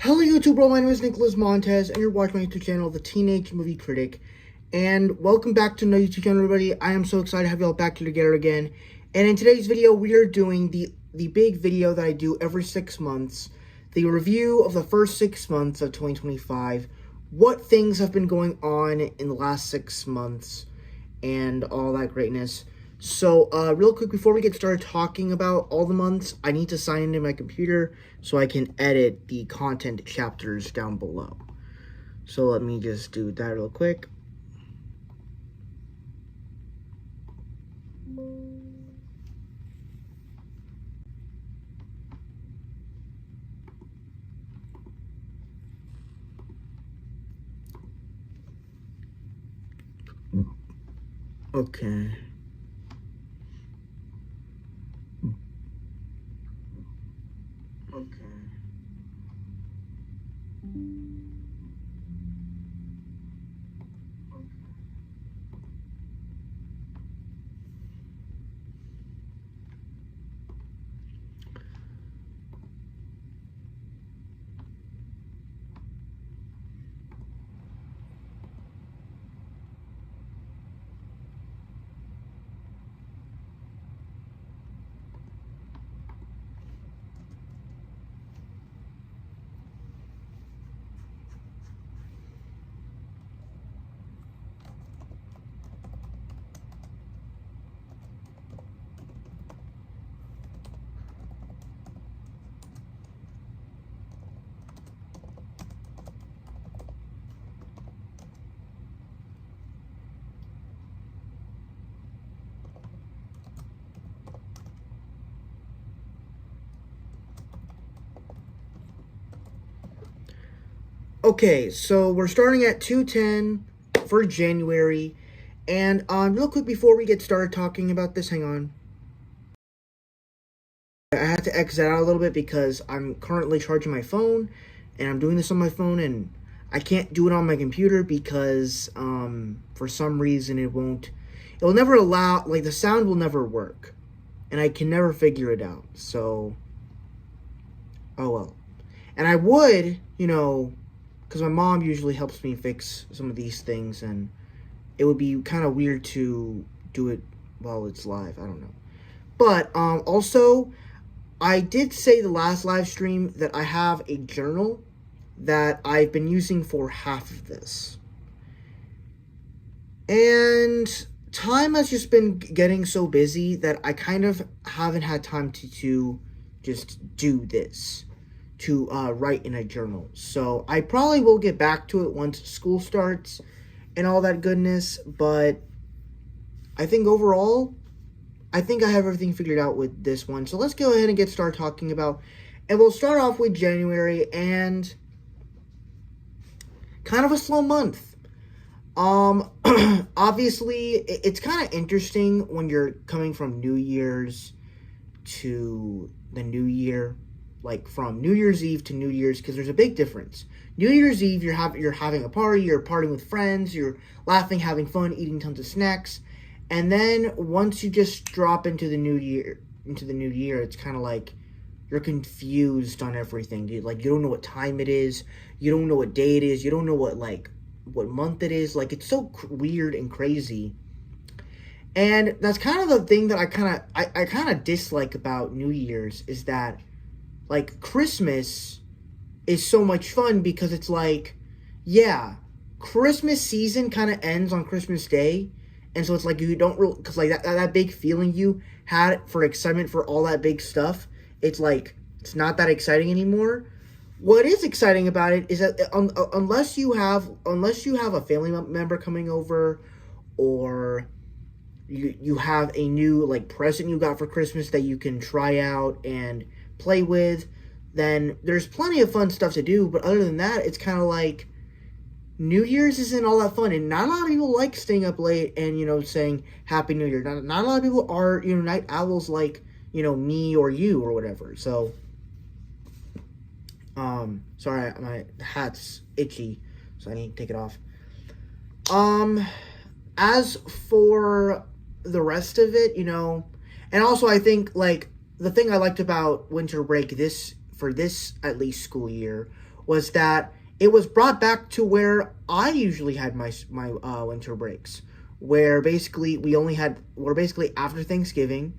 Hello YouTube world, my name is Nicholas Montez, and you're watching my YouTube channel, The Teenage Movie Critic. And welcome back to another YouTube channel, everybody. I am so excited to have y'all back here together again. And in today's video, we are doing the big video that I do every 6 months. The review of the first 6 months of 2025. What things have been going on in the last 6 months, and all that greatness. So, real quick, before we get started talking about all the months, I need to sign into my computer so I can edit the content chapters down below. So, let me just do that real quick. Okay. Okay, so we're starting at 2:10 for January, and real quick before we get started talking about this, hang on. I had to exit out a little bit because I'm currently charging my phone, and I'm doing this on my phone, and I can't do it on my computer because for some reason it'll never allow, like the sound will never work, and I can never figure it out, so, oh well. And I would, because my mom usually helps me fix some of these things, and it would be kind of weird to do it while it's live. I don't know. But also, I did say the last live stream that I have a journal that I've been using for half of this. And time has just been getting so busy that I kind of haven't had time to just do this. To write in a journal. So I probably will get back to it once school starts and all that goodness, but I think overall, I think I have everything figured out with this one. So let's go ahead and get started talking about, and we'll start off with January, and kind of a slow month. Obviously, it's kind of interesting when you're coming from New Year's to the New Year. Like from New Year's Eve to New Year's, because there's a big difference. New Year's Eve, you're having a party, you're partying with friends, you're laughing, having fun, eating tons of snacks, and then once you just drop into the new year, it's kind of like you're confused on everything, dude. Like you don't know what time it is, you don't know what day it is, you don't know what month it is. Like it's so weird and crazy. And that's kind of the thing that I kind of dislike about New Year's is that. Like, Christmas is so much fun because it's like, yeah, Christmas season kind of ends on Christmas Day. And so it's like you don't really, because like that big feeling you had for excitement for all that big stuff, it's like, it's not that exciting anymore. What is exciting about it is that unless you have a family member coming over, or you have a new, like, present you got for Christmas that you can try out and play with, then there's plenty of fun stuff to do. But other than that, it's kind of like New Year's isn't all that fun, and not a lot of people like staying up late and saying Happy New Year. Not a lot of people are night owls like me or you or whatever. So sorry, my hat's itchy, so I need to take it off. As for the rest of it, and also I think like the thing I liked about winter break for this at least school year was that it was brought back to where I usually had my winter breaks, where basically we're basically after Thanksgiving,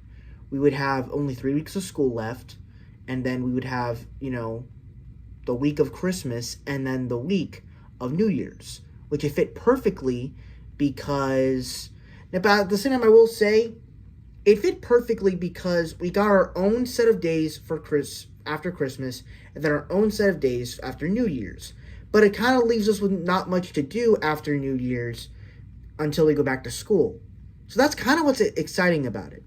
we would have only 3 weeks of school left, and then we would have, the week of Christmas and then the week of New Year's, which it fit perfectly because, but at the same time, I will say, it fit perfectly because we got our own set of days after Christmas, and then our own set of days after New Year's. But it kind of leaves us with not much to do after New Year's until we go back to school. So that's kind of what's exciting about it.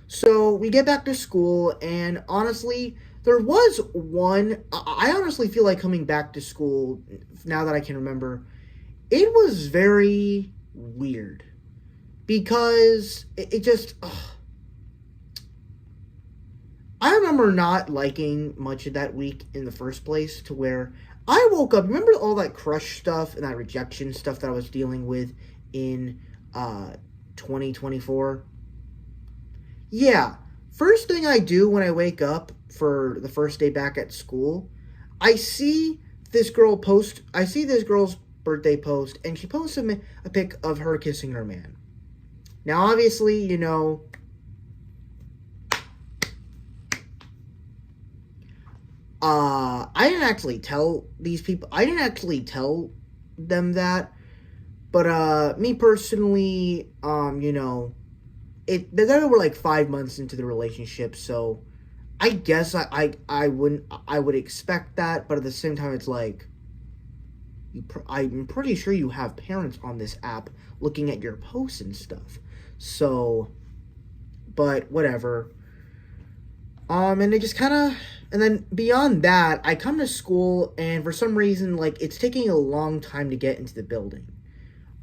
So we get back to school, and honestly, there was one. I honestly feel like coming back to school, now that I can remember, it was very weird. Because it just. I remember not liking much of that week in the first place, to where I woke up. Remember all that crush stuff and that rejection stuff that I was dealing with in 2024? Yeah, first thing I do when I wake up for the first day back at school, I see this girl's birthday post, and she posts a pic of her kissing her man. Now, obviously, I didn't actually tell these people, I didn't actually tell them that, but, me personally, they were like 5 months into the relationship, so I guess I would expect that, but at the same time, it's like, I'm pretty sure you have parents on this app looking at your posts and stuff, so, but whatever, and it just kind of, and then beyond that, I come to school, and for some reason, like, it's taking a long time to get into the building.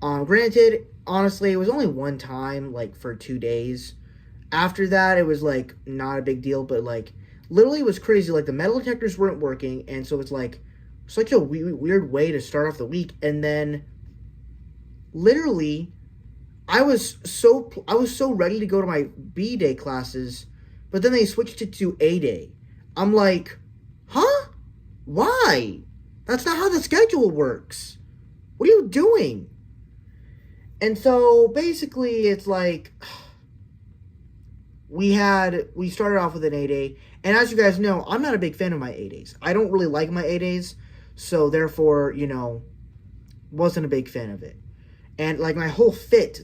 Granted, honestly, it was only one time, like, for 2 days. After that, it was, like, not a big deal, but, like, literally it was crazy. Like, the metal detectors weren't working, and so it's, like, such a weird way to start off the week. And then, literally, I was so ready to go to my B-Day classes, but then they switched it to A-Day. I'm like, huh? Why? That's not how the schedule works. What are you doing? And so, basically, it's like, we started off with an A-Day, and as you guys know, I'm not a big fan of my A-Days. I don't really like my A-Days, so therefore, wasn't a big fan of it. And, like, the whole fit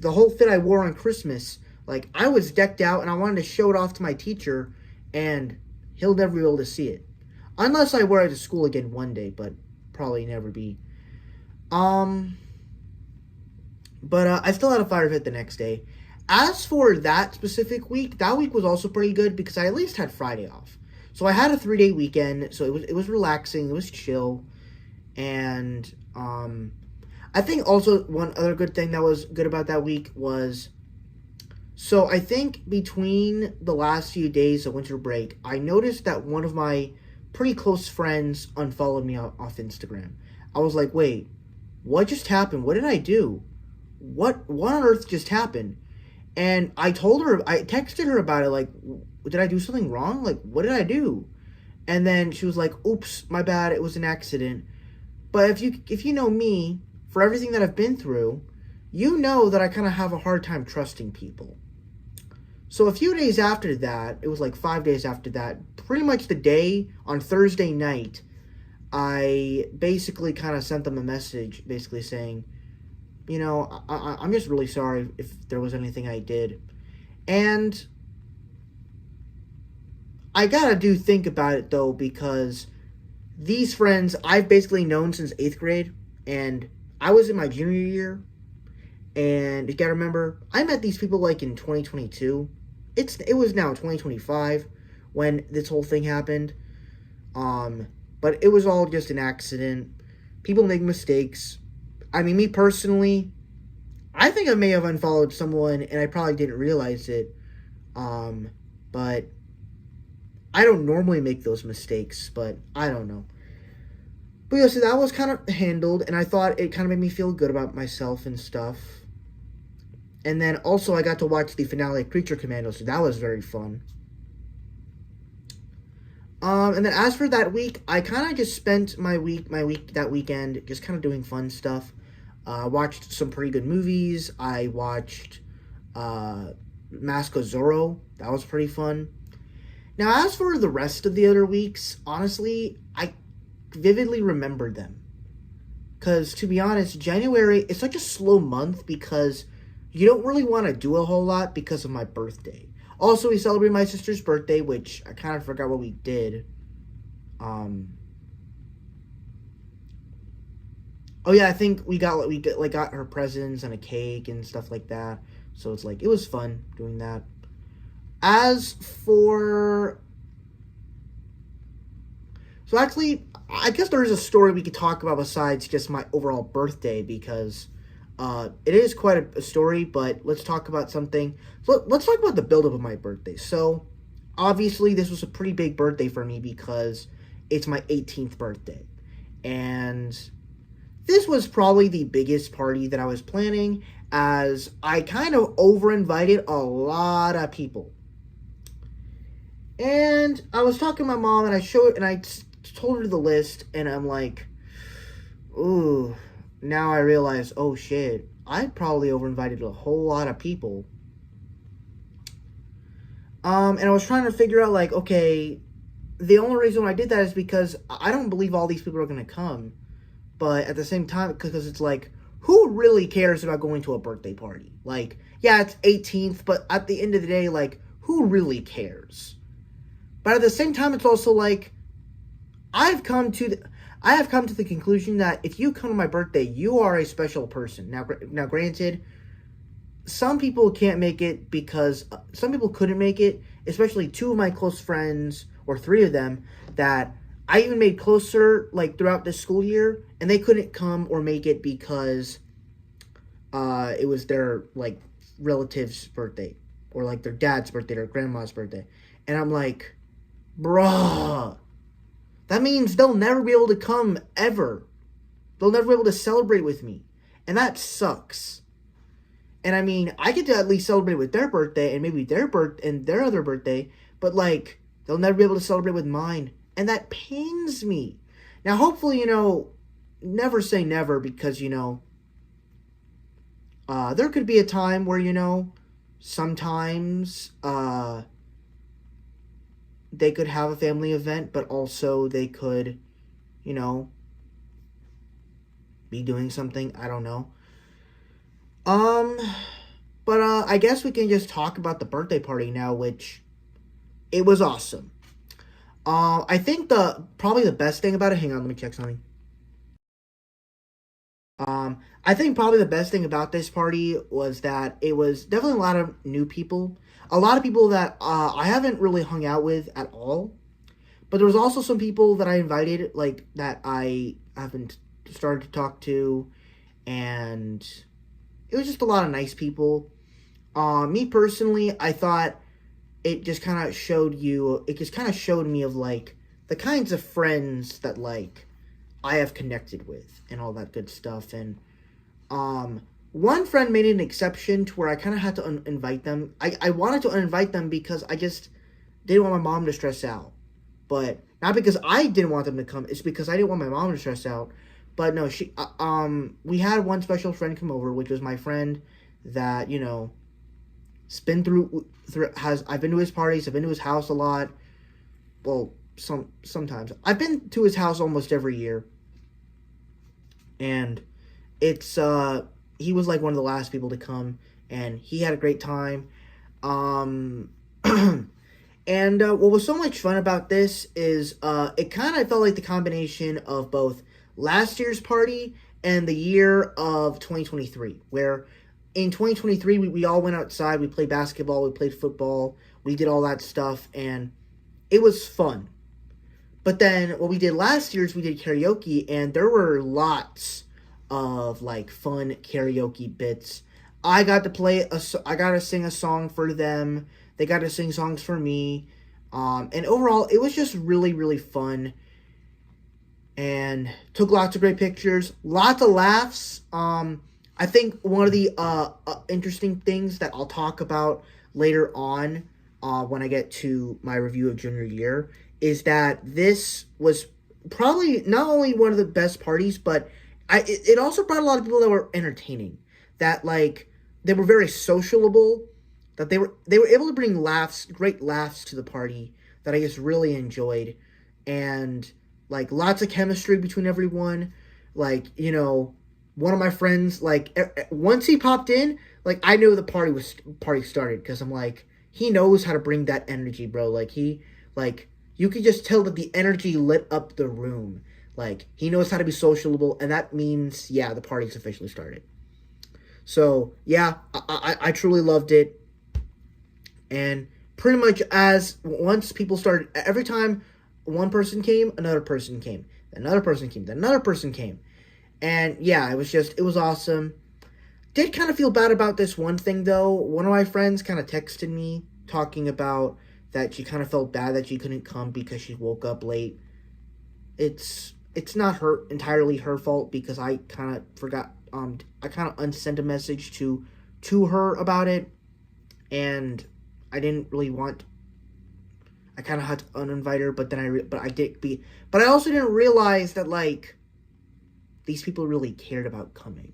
I wore on Christmas, like, I was decked out, and I wanted to show it off to my teacher, and he'll never be able to see it. Unless I wear it to school again one day, but probably never be. But I still had a fire fit the next day. As for that specific week, that week was also pretty good because I at least had Friday off. So I had a 3-day weekend, so it was relaxing, it was chill. And I think also one other good thing that was good about that week was, so I think between the last few days of winter break, I noticed that one of my pretty close friends unfollowed me off Instagram. I was like, wait, what just happened? What did I do? What on earth just happened? And I texted her about it, like, did I do something wrong? Like, what did I do? And then she was like, oops, my bad, it was an accident. But if you know me, for everything that I've been through, you know that I kind of have a hard time trusting people. So a few days after that, it was like 5 days after that, pretty much the day on Thursday night, I basically kind of sent them a message basically saying, I'm just really sorry if there was anything I did. And I gotta think about it, though, because these friends I've basically known since 8th grade, and I was in my junior year, and you gotta remember, I met these people, like, in 2022. It was now 2025 when this whole thing happened. But it was all just an accident. People make mistakes. I mean, me personally, I think I may have unfollowed someone and I probably didn't realize it. But I don't normally make those mistakes, but I don't know. But yeah, so that was kind of handled, and I thought it kind of made me feel good about myself and stuff. And then also I got to watch the finale of Creature Commandos, so that was very fun. And then as for that week, I kind of just spent that weekend just kind of doing fun stuff. Watched some pretty good movies. I watched Mask of Zorro. That was pretty fun. Now, as for the rest of the other weeks, honestly, I vividly remembered them. Because, to be honest, January is such a slow month because you don't really want to do a whole lot because of my birthday. Also, we celebrated my sister's birthday, which I kind of forgot what we did. Oh yeah, I think got her presents and a cake and stuff like that. So it's like it was fun doing that. As for So actually, I guess there is a story we could talk about besides just my overall birthday because it is quite a story. But let's talk about something. So let's talk about the buildup of my birthday. So obviously, this was a pretty big birthday for me because it's my 18th birthday, and this was probably the biggest party that I was planning, as I kind of over-invited a lot of people. And I was talking to my mom, and I told her the list, and I'm like, ooh, now I realize, oh shit, I probably over-invited a whole lot of people. And I was trying to figure out, like, okay, the only reason I did that is because I don't believe all these people are going to come. But at the same time, because it's like, who really cares about going to a birthday party? Like, yeah, it's 18th, but at the end of the day, like, who really cares? But at the same time, it's also like, I have come to the conclusion that if you come to my birthday, you are a special person. Now, granted, some people can't make it because some people couldn't make it, especially two of my close friends, or three of them, that I even made closer, like, throughout this school year, and they couldn't come or make it because it was their, like, relative's birthday, or, like, their dad's birthday, or grandma's birthday. And I'm like, bruh, that means they'll never be able to come, ever. They'll never be able to celebrate with me. And that sucks. And I mean, I get to at least celebrate with their birthday, and maybe their other birthday, but, like, they'll never be able to celebrate with mine. And that pains me. Now, hopefully, never say never, because, there could be a time where, sometimes, they could have a family event, but also they could, be doing something. I don't know. But I guess we can just talk about the birthday party now, which it was awesome. I think probably the best thing about it. Hang on, let me check something. I think probably the best thing about this party was that it was definitely a lot of new people, a lot of people that I haven't really hung out with at all. But there was also some people that I invited, like, that I haven't started to talk to, and it was just a lot of nice people. Me personally, I thought it just kind of showed me of, like, the kinds of friends that, like, I have connected with and all that good stuff. And one friend made an exception to where I kind of had to invite them. I wanted to uninvite them because I just didn't want my mom to stress out. But not because I didn't want them to come, it's because I didn't want my mom to stress out. But no, we had one special friend come over, which was my friend that, I've been to his parties, I've been to his house a lot. Well, sometimes. I've been to his house almost every year. And it's, he was like one of the last people to come, and he had a great time. And what was so much fun about this is it kind of felt like the combination of both last year's party and the year of 2023, where in 2023 we all went outside, we played basketball, we played football, we did all that stuff, and it was fun. But then what we did last year is we did karaoke, and there were lots of, like, fun karaoke bits. I got to sing a song for them. They got to sing songs for me. And overall, it was just really, really fun. And took lots of great pictures. Lots of laughs. I think one of the interesting things that I'll talk about later on when I get to my review of junior year is that this was probably not only one of the best parties, but it also brought a lot of people that were entertaining. That like they were very sociable. That they were able to bring laughs, great laughs to the party that I just really enjoyed, and like lots of chemistry between everyone. Like one of my friends, like once he popped in, like I knew the party started because I'm like he knows how to bring that energy, bro. Like you could just tell that the energy lit up the room. Like he knows how to be sociable, and that means yeah, the party's officially started. So yeah, I truly loved it. And pretty much as once people started, every time one person came, another person came, another person came, another person came. And yeah, it was awesome. Did kind of feel bad about this one thing though. One of my friends kind of texted me talking about that she kind of felt bad that she couldn't come because she woke up late. It's not entirely her fault because I kind of forgot I kind of unsent a message to her about it, and I didn't really want. I kind of had to uninvite her, but then but I also didn't realize that like these people really cared about coming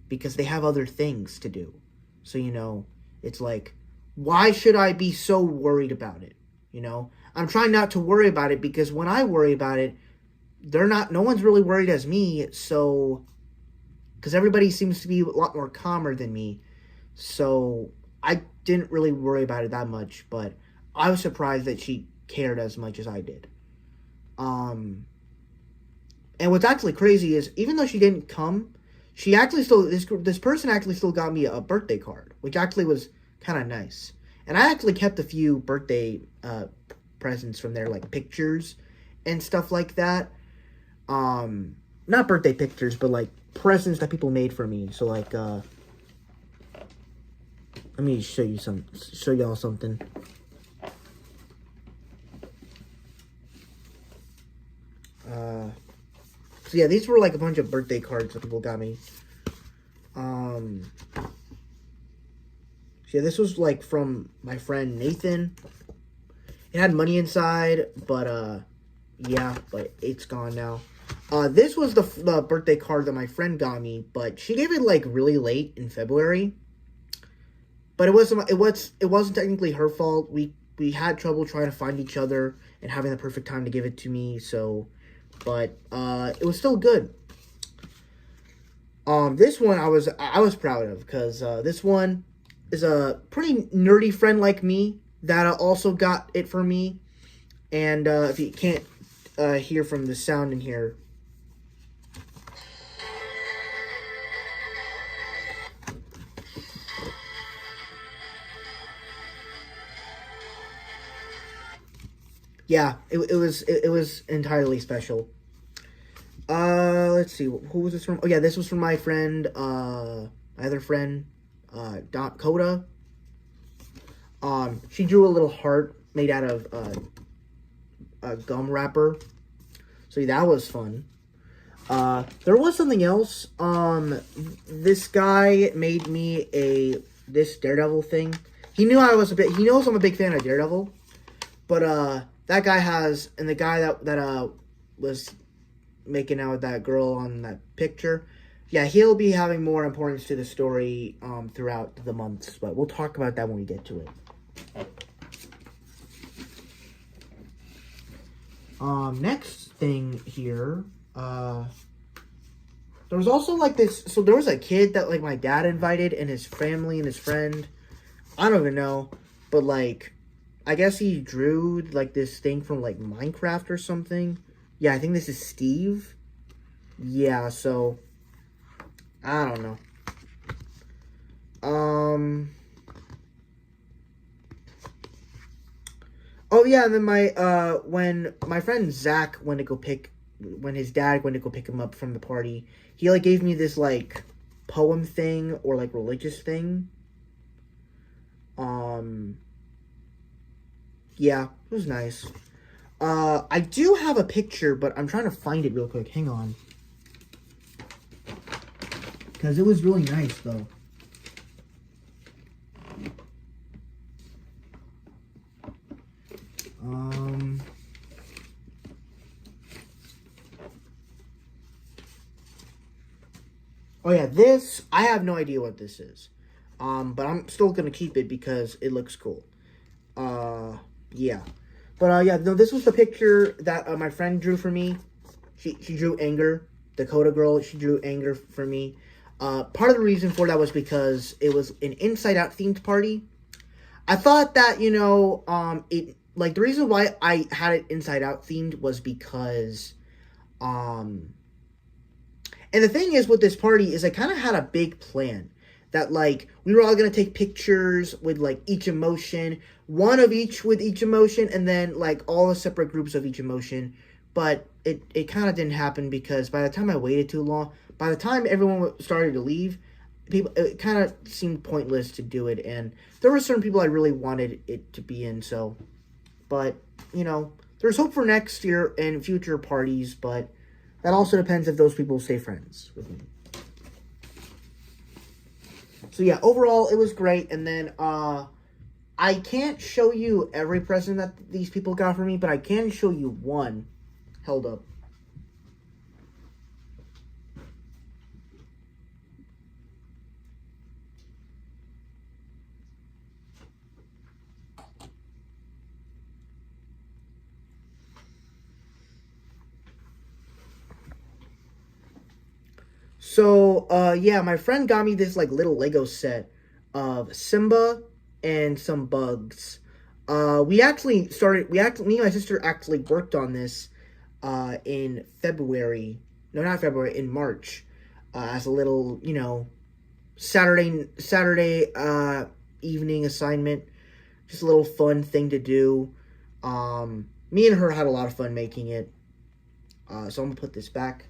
because they have other things to do. So it's like, why should I be so worried about it? I'm trying not to worry about it because when I worry about it, no one's really worried as me. So, because everybody seems to be a lot more calmer than me. So I didn't really worry about it that much, but I was surprised that she cared as much as I did. And what's actually crazy is even though she didn't come, she actually still this person actually still got me a birthday card, which actually was kind of nice. And I actually kept a few birthday presents from there, like pictures and stuff like that. Not birthday pictures, but like presents that people made for me. So like let me show y'all something. So yeah, these were like a bunch of birthday cards that people got me. So yeah, this was like from my friend Nathan. It had money inside, but yeah, but it's gone now. This was the birthday card that my friend got me, but she gave it like really late in February. But it wasn't technically her fault. We had trouble trying to find each other and having the perfect time to give it to me. So, but it was still good. This one I was proud of because this one is a pretty nerdy friend like me that also got it for me. And if you can't hear from the sound in here. Yeah, it was entirely special. Let's see, who was this from? Oh yeah, this was from my friend, my other friend, Coda. She drew a little heart made out of a gum wrapper. So that was fun. There was something else. This guy made me this Daredevil thing. He knows I'm a big fan of Daredevil, but that guy and the guy that was making out with that girl on that picture, yeah, he'll be having more importance to the story throughout the months, but we'll talk about that when we get to it. Next thing here, there was also like this, so there was a kid that like my dad invited and his family and his friend, I don't even know, but like, I guess he drew like this thing from like Minecraft or something. Yeah, I think this is Steve. Yeah, so I don't know. Oh yeah, and then when my friend Zach when his dad went to go pick him up from the party, he like gave me this like poem thing or like religious thing. Yeah, it was nice. I do have a picture, but I'm trying to find it real quick. Hang on. Because it was really nice, though. Oh yeah, this I have no idea what this is, but I'm still gonna keep it because it looks cool. Yeah, but yeah, no, this was the picture that my friend drew for me. She drew Anger, Dakota girl. She drew Anger for me. Part of the reason for that was because it was an Inside Out themed party. I thought that it like the reason why I had it Inside Out themed was because um and the thing is with this party is I kind of had a big plan that like we were all going to take pictures with like each emotion, one of each with each emotion, and then like all the separate groups of each emotion. But it kind of didn't happen because by the time I waited too long, by the time everyone started to leave, people it kind of seemed pointless to do it, and there were certain people I really wanted it to be in. So, but there's hope for next year and future parties, but that also depends if those people stay friends with me. So yeah, overall it was great. And then I can't show you every present that these people got for me, but I can show you one held up. So, yeah, my friend got me this like little Lego set of Simba and some bugs. Me and my sister actually worked on this in February. No, not February, in March, as a little, Saturday evening assignment. Just a little fun thing to do. Me and her had a lot of fun making it. So I'm gonna put this back.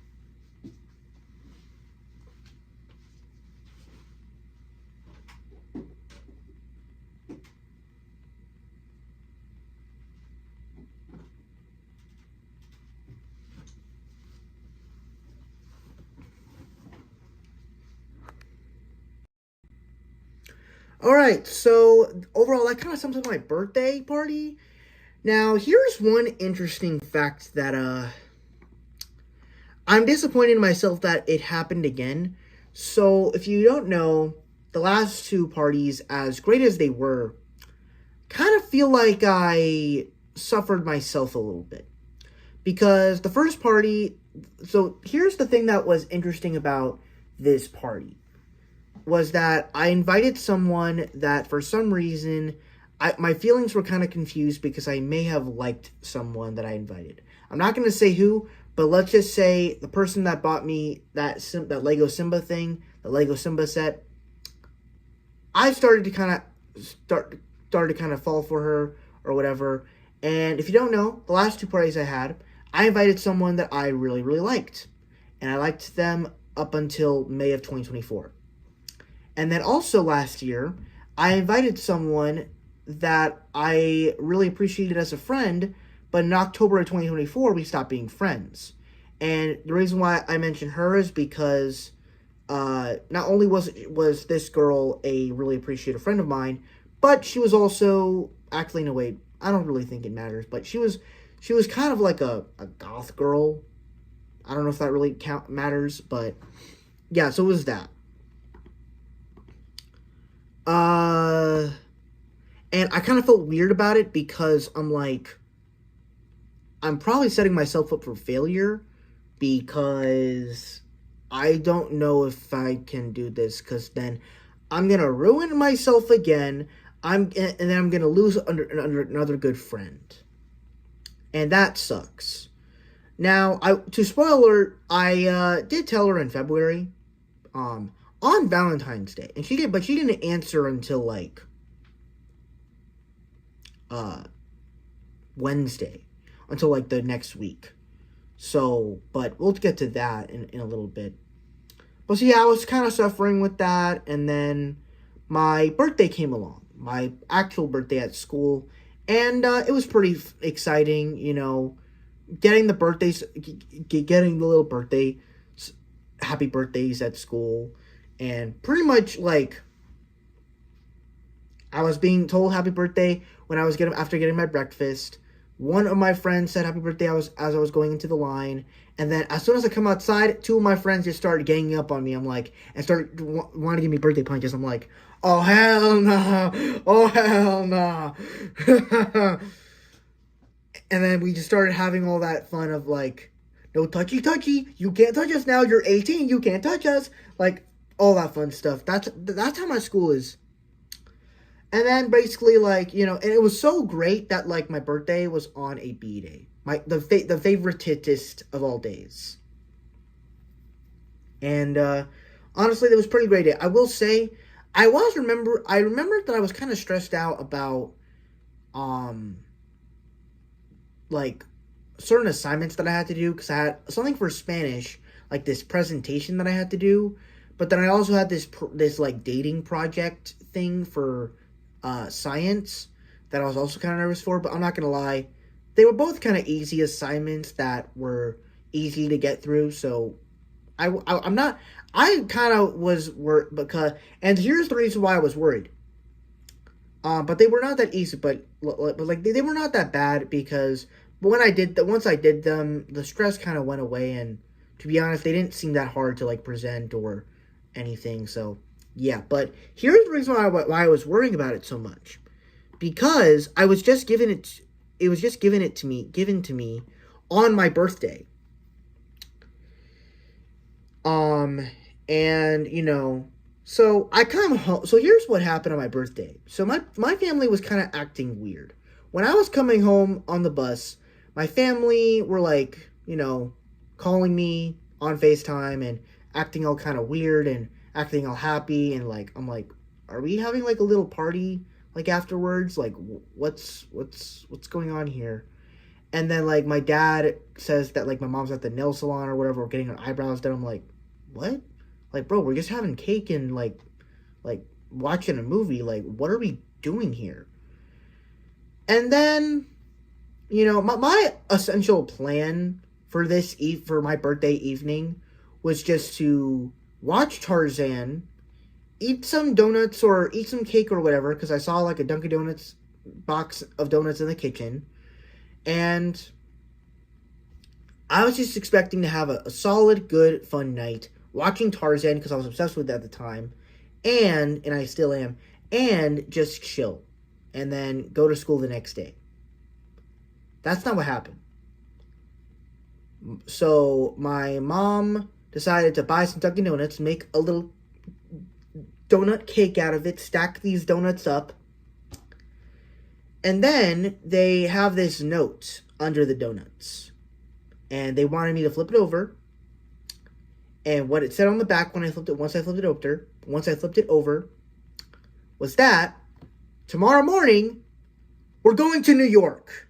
All right, so overall, that kind of sums up my birthday party. Now, here's one interesting fact that I'm disappointed in myself that it happened again. So, if you don't know, the last two parties, as great as they were, kind of feel like I suffered myself a little bit. Because the first party, so here's the thing that was interesting about this party was that I invited someone that for some reason my feelings were kind of confused because I may have liked someone that I invited. I'm not going to say who, but let's just say the person that bought me that Lego Simba thing, the Lego Simba set. I started to kind of fall for her or whatever. And if you don't know, the last two parties I had, I invited someone that I really really liked, and I liked them up until May of 2024. And then also last year, I invited someone that I really appreciated as a friend, but in October of 2024, we stopped being friends. And the reason why I mention her is because not only was this girl a really appreciated friend of mine, but she was also, actually, no, wait, I don't really think it matters, but she was kind of like a goth girl. I don't know if that really matters, but yeah, so it was that. And I kind of felt weird about it because I'm like, I'm probably setting myself up for failure because I don't know if I can do this because then I'm gonna ruin myself again. And then I'm gonna lose under another good friend, and that sucks. Now, to spoiler, I did tell her in February, on Valentine's Day, and she didn't answer until like Wednesday, until like the next week. So, but we'll get to that in a little bit. But so yeah, I was kind of suffering with that, and then my birthday came along, my actual birthday at school, and it was pretty exciting, getting the birthdays, getting the little birthday, happy birthdays at school, and pretty much like I was being told happy birthday when I was after getting my breakfast, One of my friends said happy birthday as I was going into the line. And then as soon as I come outside, two of my friends just started ganging up on me. I'm like, and started wanting to give me birthday punches. I'm like, oh, hell no. Oh, hell no. And then we just started having all that fun of like, no touchy touchy. You can't touch us now. You're 18. You can't touch us. Like, all that fun stuff. That's how my school is. And then basically, like, you know, and it was so great that, like, my birthday was on a B day. The favoritist of all days. And, honestly, it was a pretty great day. I will say, I remembered that I was kind of stressed out about, like, certain assignments that I had to do, because I had something for Spanish, like this presentation that I had to do, but then I also had this like, dating project thing for science that I was also kind of nervous for. But I'm not gonna lie, they were both kind of easy assignments that were easy to get through. So I kind of was worried, because, and here's the reason why I was worried. But they were not that easy, but like they were not that bad, because once I did them, the stress kind of went away, and to be honest, they didn't seem that hard to like present or anything. So yeah, but here's the reason why I was worrying about it so much, because I was just given it. It was just given to me on my birthday. And you know, so I come home. So here's what happened on my birthday. So my family was kind of acting weird when I was coming home on the bus. My family were like, you know, calling me on FaceTime and acting all kind of weird and acting all happy, and like, I'm like, are we having like a little party like afterwards? Like, what's going on here? And then like my dad says that like my mom's at the nail salon or whatever, or getting her eyebrows done. I'm like, what? Like, bro, we're just having cake and like watching a movie. Like, what are we doing here? And then, you know, my essential plan for for my birthday evening was just to watch Tarzan, eat some donuts or eat some cake or whatever, because I saw like a Dunkin' Donuts box of donuts in the kitchen. And I was just expecting to have a solid, good, fun night watching Tarzan, because I was obsessed with it at the time, and I still am, and just chill, and then go to school the next day. That's not what happened. So my mom decided to buy some Dunkin' Donuts, make a little donut cake out of it, stack these donuts up, and then they have this note under the donuts, and they wanted me to flip it over. And what it said on the back once I flipped it over, was that tomorrow morning we're going to New York.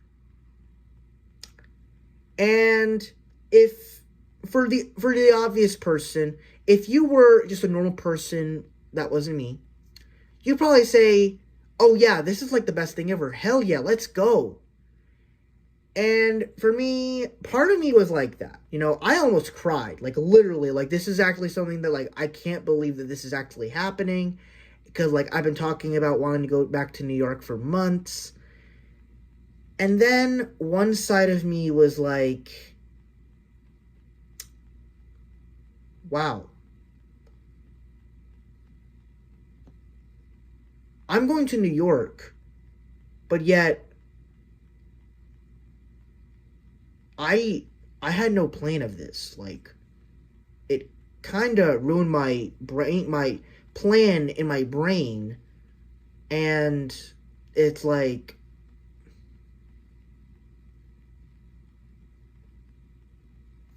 And if for the obvious person, if you were just a normal person that wasn't me, you'd probably say, "Oh yeah, this is like the best thing ever. Hell yeah, let's go." And for me, part of me was like that. You know, I almost cried. Like, literally, like, this is actually something that, like, I can't believe that this is actually happening. Because, like, I've been talking about wanting to go back to New York for months. And then one side of me was like, wow. I'm going to New York, but yet I had no plan of this. Like, it kind of ruined my plan in my brain, and it's like,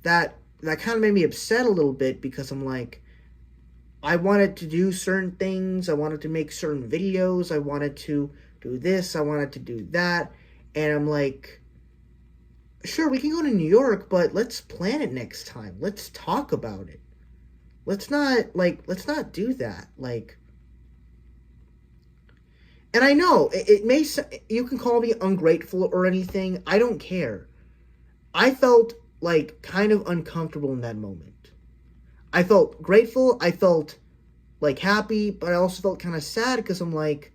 that kind of made me upset a little bit, because I'm like, I wanted to do certain things, I wanted to make certain videos, I wanted to do this, I wanted to do that, and I'm like, sure, we can go to New York, but let's plan it next time. Let's talk about it. Let's not do that. Like, and I know, you can call me ungrateful or anything. I don't care. I felt, like, kind of uncomfortable in that moment. I felt grateful, I felt, like, happy, but I also felt kind of sad, because I'm like,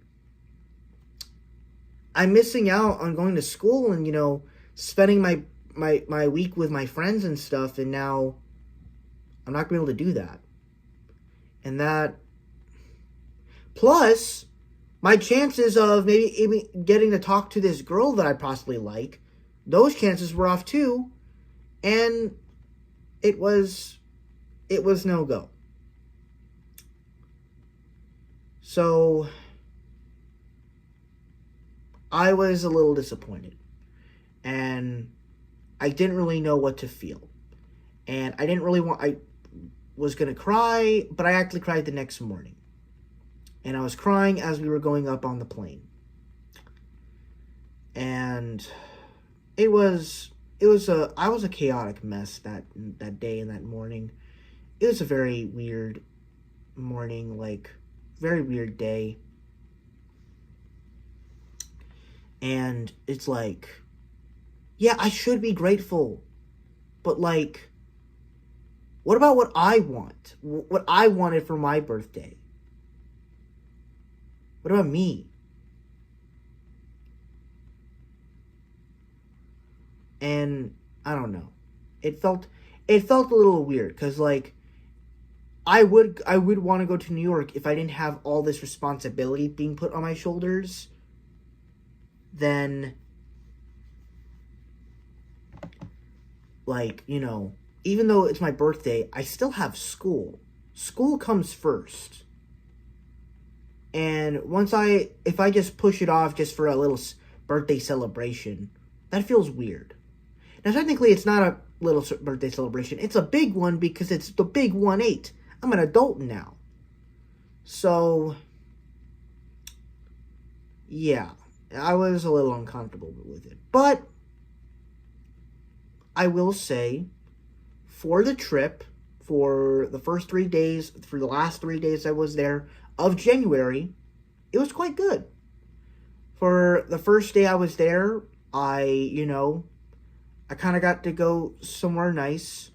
I'm missing out on going to school and, spending my week with my friends and stuff, and now I'm not going to be able to do that. And that, plus, my chances of maybe even getting to talk to this girl that I possibly like, those chances were off too, and it was no go. So I was a little disappointed, and I didn't really know what to feel, and I was gonna cry, but I actually cried the next morning, and I was crying as we were going up on the plane, and I was a chaotic mess that day and that morning. It was a very weird morning, like, very weird day. And it's like, yeah, I should be grateful, but like, what about what I want? What I wanted for my birthday? What about me? And I don't know. It felt a little weird because, like, I would want to go to New York if I didn't have all this responsibility being put on my shoulders. Then, like, even though it's my birthday, I still have school. School comes first. And if I just push it off just for a little birthday celebration, that feels weird. Now, technically, it's not a little birthday celebration. It's a big one because it's the big 1-8. I'm an adult now. So, yeah, I was a little uncomfortable with it. But I will say, for the trip, for the first 3 days, for the last 3 days I was there of January, it was quite good. For the first day I was there, I kind of got to go somewhere nice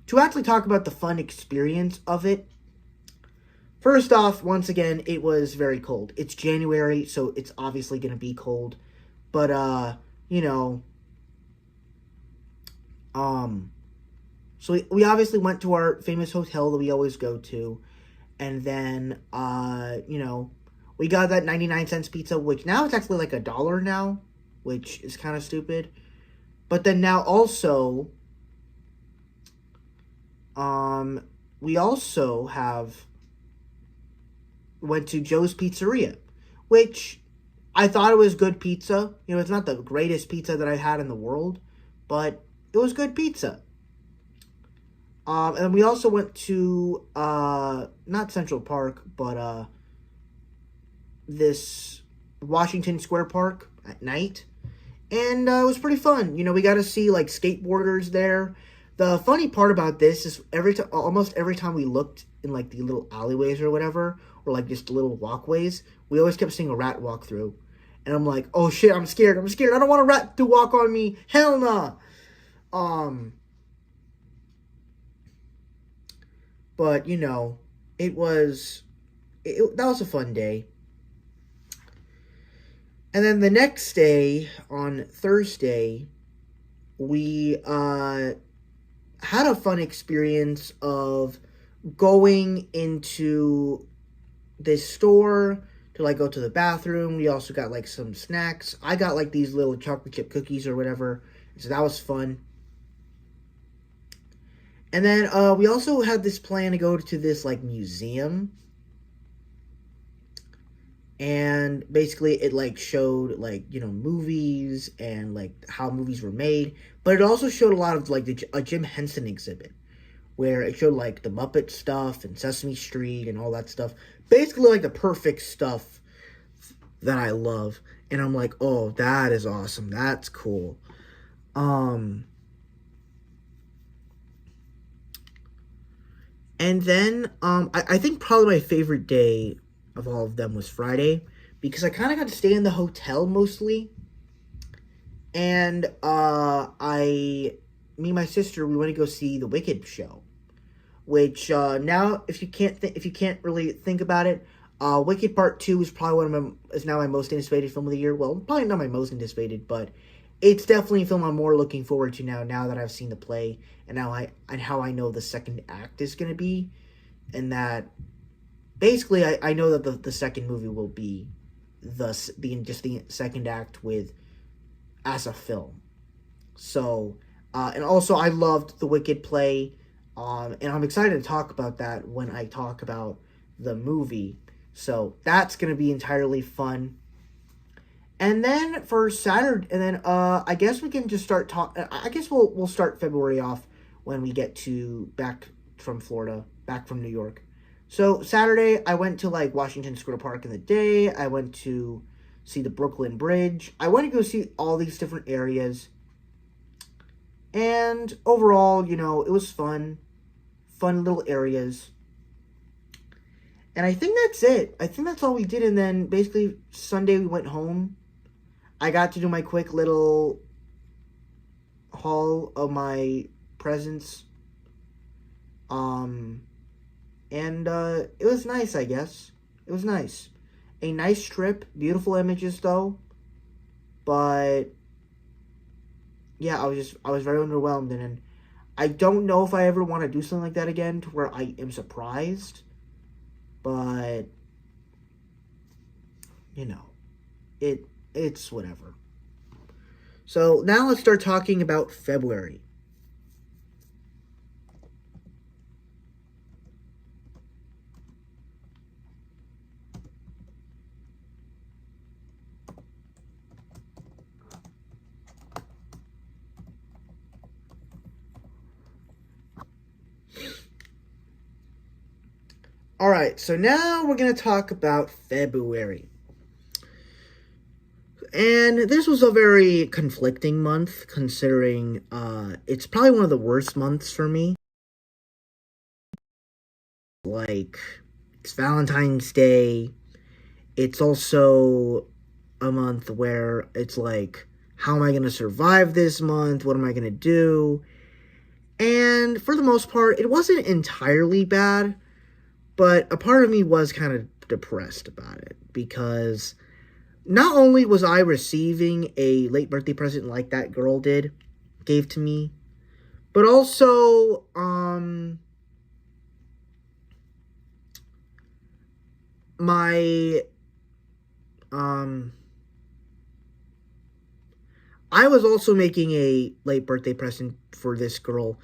to actually talk about the fun experience of it. First off, once again, it was very cold. It's January, so it's obviously going to be cold. But, so we obviously went to our famous hotel that we always go to. And then, we got that 99-cent pizza, which now it's actually like $1 now, which is kind of stupid. But then now also, we also went to Joe's Pizzeria, which I thought it was good pizza. It's not the greatest pizza that I've had in the world, but it was good pizza. And we also went to, not Central Park, but, this Washington Square Park at night. And it was pretty fun. We got to see, like, skateboarders there. The funny part about this is almost every time we looked in, like, the little alleyways or whatever, or, like, just the little walkways, we always kept seeing a rat walk through. And I'm like, oh, shit, I'm scared. I don't want a rat to walk on me. Hell nah. But, that was a fun day. And then the next day, on Thursday, we had a fun experience of going into this store to, like, go to the bathroom. We also got, like, some snacks. I got, like, these little chocolate chip cookies or whatever. So that was fun. And then we also had this plan to go to this, like, museum. And basically it, like, showed, like, movies and, like, how movies were made. But it also showed a lot of, like, a Jim Henson exhibit, where it showed, like, the Muppet stuff and Sesame Street and all that stuff. Basically, like, the perfect stuff that I love. And I'm like, oh, that is awesome. That's cool. And then, I think probably my favorite day of all of them was Friday, because I kind of got to stay in the hotel mostly. And, me and my sister, we went to go see the Wicked show. Which, now, if you can't really think about it, Wicked Part 2 is probably is now my most anticipated film of the year. Well, probably not my most anticipated, but it's definitely a film I'm more looking forward to now that I've seen the play and how I know the second act is going to be, and that basically I know that the second movie will be the second act with as a film. So, and also I loved the Wicked play, and I'm excited to talk about that when I talk about the movie. So that's gonna be entirely fun. And then for Saturday, and then I guess we can just start talk. I guess we'll start February off when we get to back from Florida, back from New York. So Saturday, I went to like Washington Square Park in the day. I went to see the Brooklyn Bridge. I went to go see all these different areas. And overall, it was fun little areas. And I think that's it. I think that's all we did. And then basically Sunday we went home. I got to do my quick little haul of my presents. And it was nice, I guess. It was nice. A nice trip. Beautiful images, though. But yeah, I was very underwhelmed. And I don't know if I ever want to do something like that again to where I am surprised. But, it's whatever. So now let's start talking about February. Alright, so now we're going to talk about February. And this was a very conflicting month, considering it's probably one of the worst months for me. Like, it's Valentine's Day. It's also a month where it's like, how am I going to survive this month? What am I going to do? And for the most part, it wasn't entirely bad, but a part of me was kind of depressed about it because not only was I receiving a late birthday present like that girl gave to me, but also, I was also making a late birthday present for this girl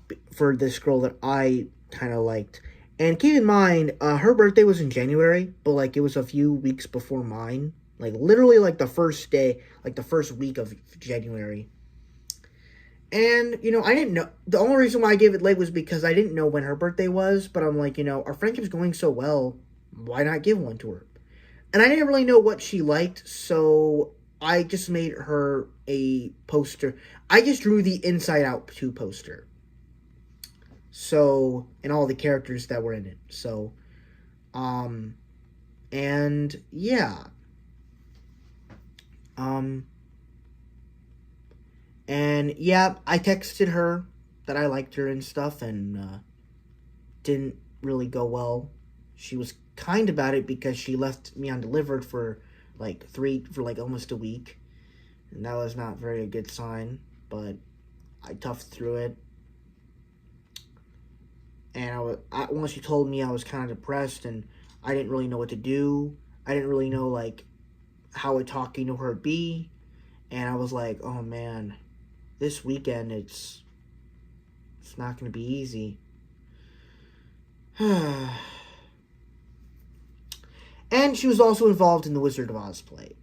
that I kind of liked. And keep in mind, her birthday was in January, but, like, it was a few weeks before mine. Like, literally, like, the first day, like, the first week of January. And, I didn't know. The only reason why I gave it late was because I didn't know when her birthday was. But I'm like, our friendship's going so well. Why not give one to her? And I didn't really know what she liked, so I just made her a poster. I just drew the Inside Out 2 poster. So, and all the characters that were in it. So, and yeah. And yeah, I texted her that I liked her and stuff, and didn't really go well. She was kind about it because she left me undelivered for almost a week, and that was not very a good sign, but I toughed through it. And once she told me, I was kind of depressed, and I didn't really know what to do. I didn't really know, like, how talking to her would be. And I was like, oh, man, this weekend, it's not going to be easy. And she was also involved in the Wizard of Oz play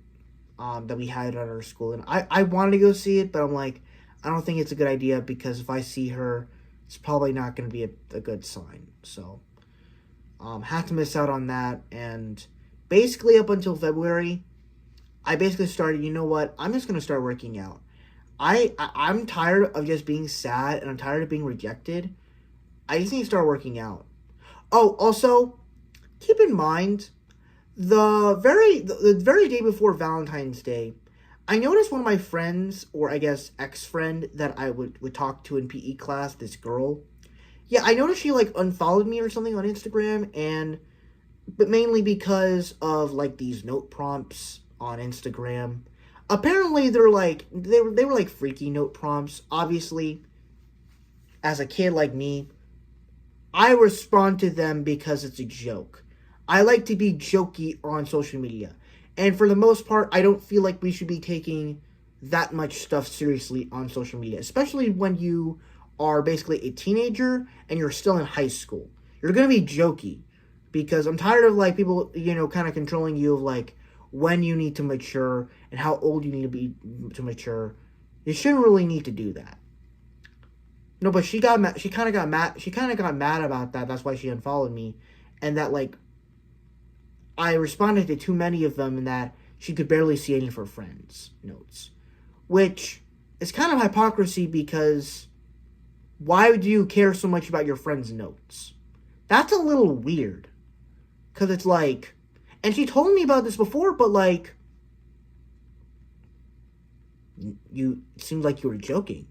that we had at our school. And I wanted to go see it, but I'm like, I don't think it's a good idea because if I see her, it's probably not going to be a good sign. So, had to miss out on that. And basically up until February, I basically started, you know what, I'm just going to start working out. I'm tired of just being sad, and I'm tired of being rejected. I just need to start working out. Oh, also, keep in mind, the very day before Valentine's Day, I noticed one of my friends, or I guess ex-friend that I would talk to in PE class, this girl. Yeah, I noticed she, like, unfollowed me or something on Instagram, and but mainly because of like these note prompts on Instagram. Apparently, they were like freaky note prompts. Obviously, as a kid like me, I respond to them because it's a joke. I like to be jokey on social media. And for the most part, I don't feel like we should be taking that much stuff seriously on social media, especially when you are basically a teenager and you're still in high school. You're going to be jokey because I'm tired of like people, kind of controlling you of like when you need to mature and how old you need to be to mature. You shouldn't really need to do that. No, but she got mad. She kind of got mad. She kind of got mad about that. That's why she unfollowed me, and that like I responded to too many of them, and that she could barely see any of her friends' notes, which is kind of hypocrisy because why do you care so much about your friends' notes? That's a little weird, because it's like, and she told me about this before, but like, it seemed like you were joking.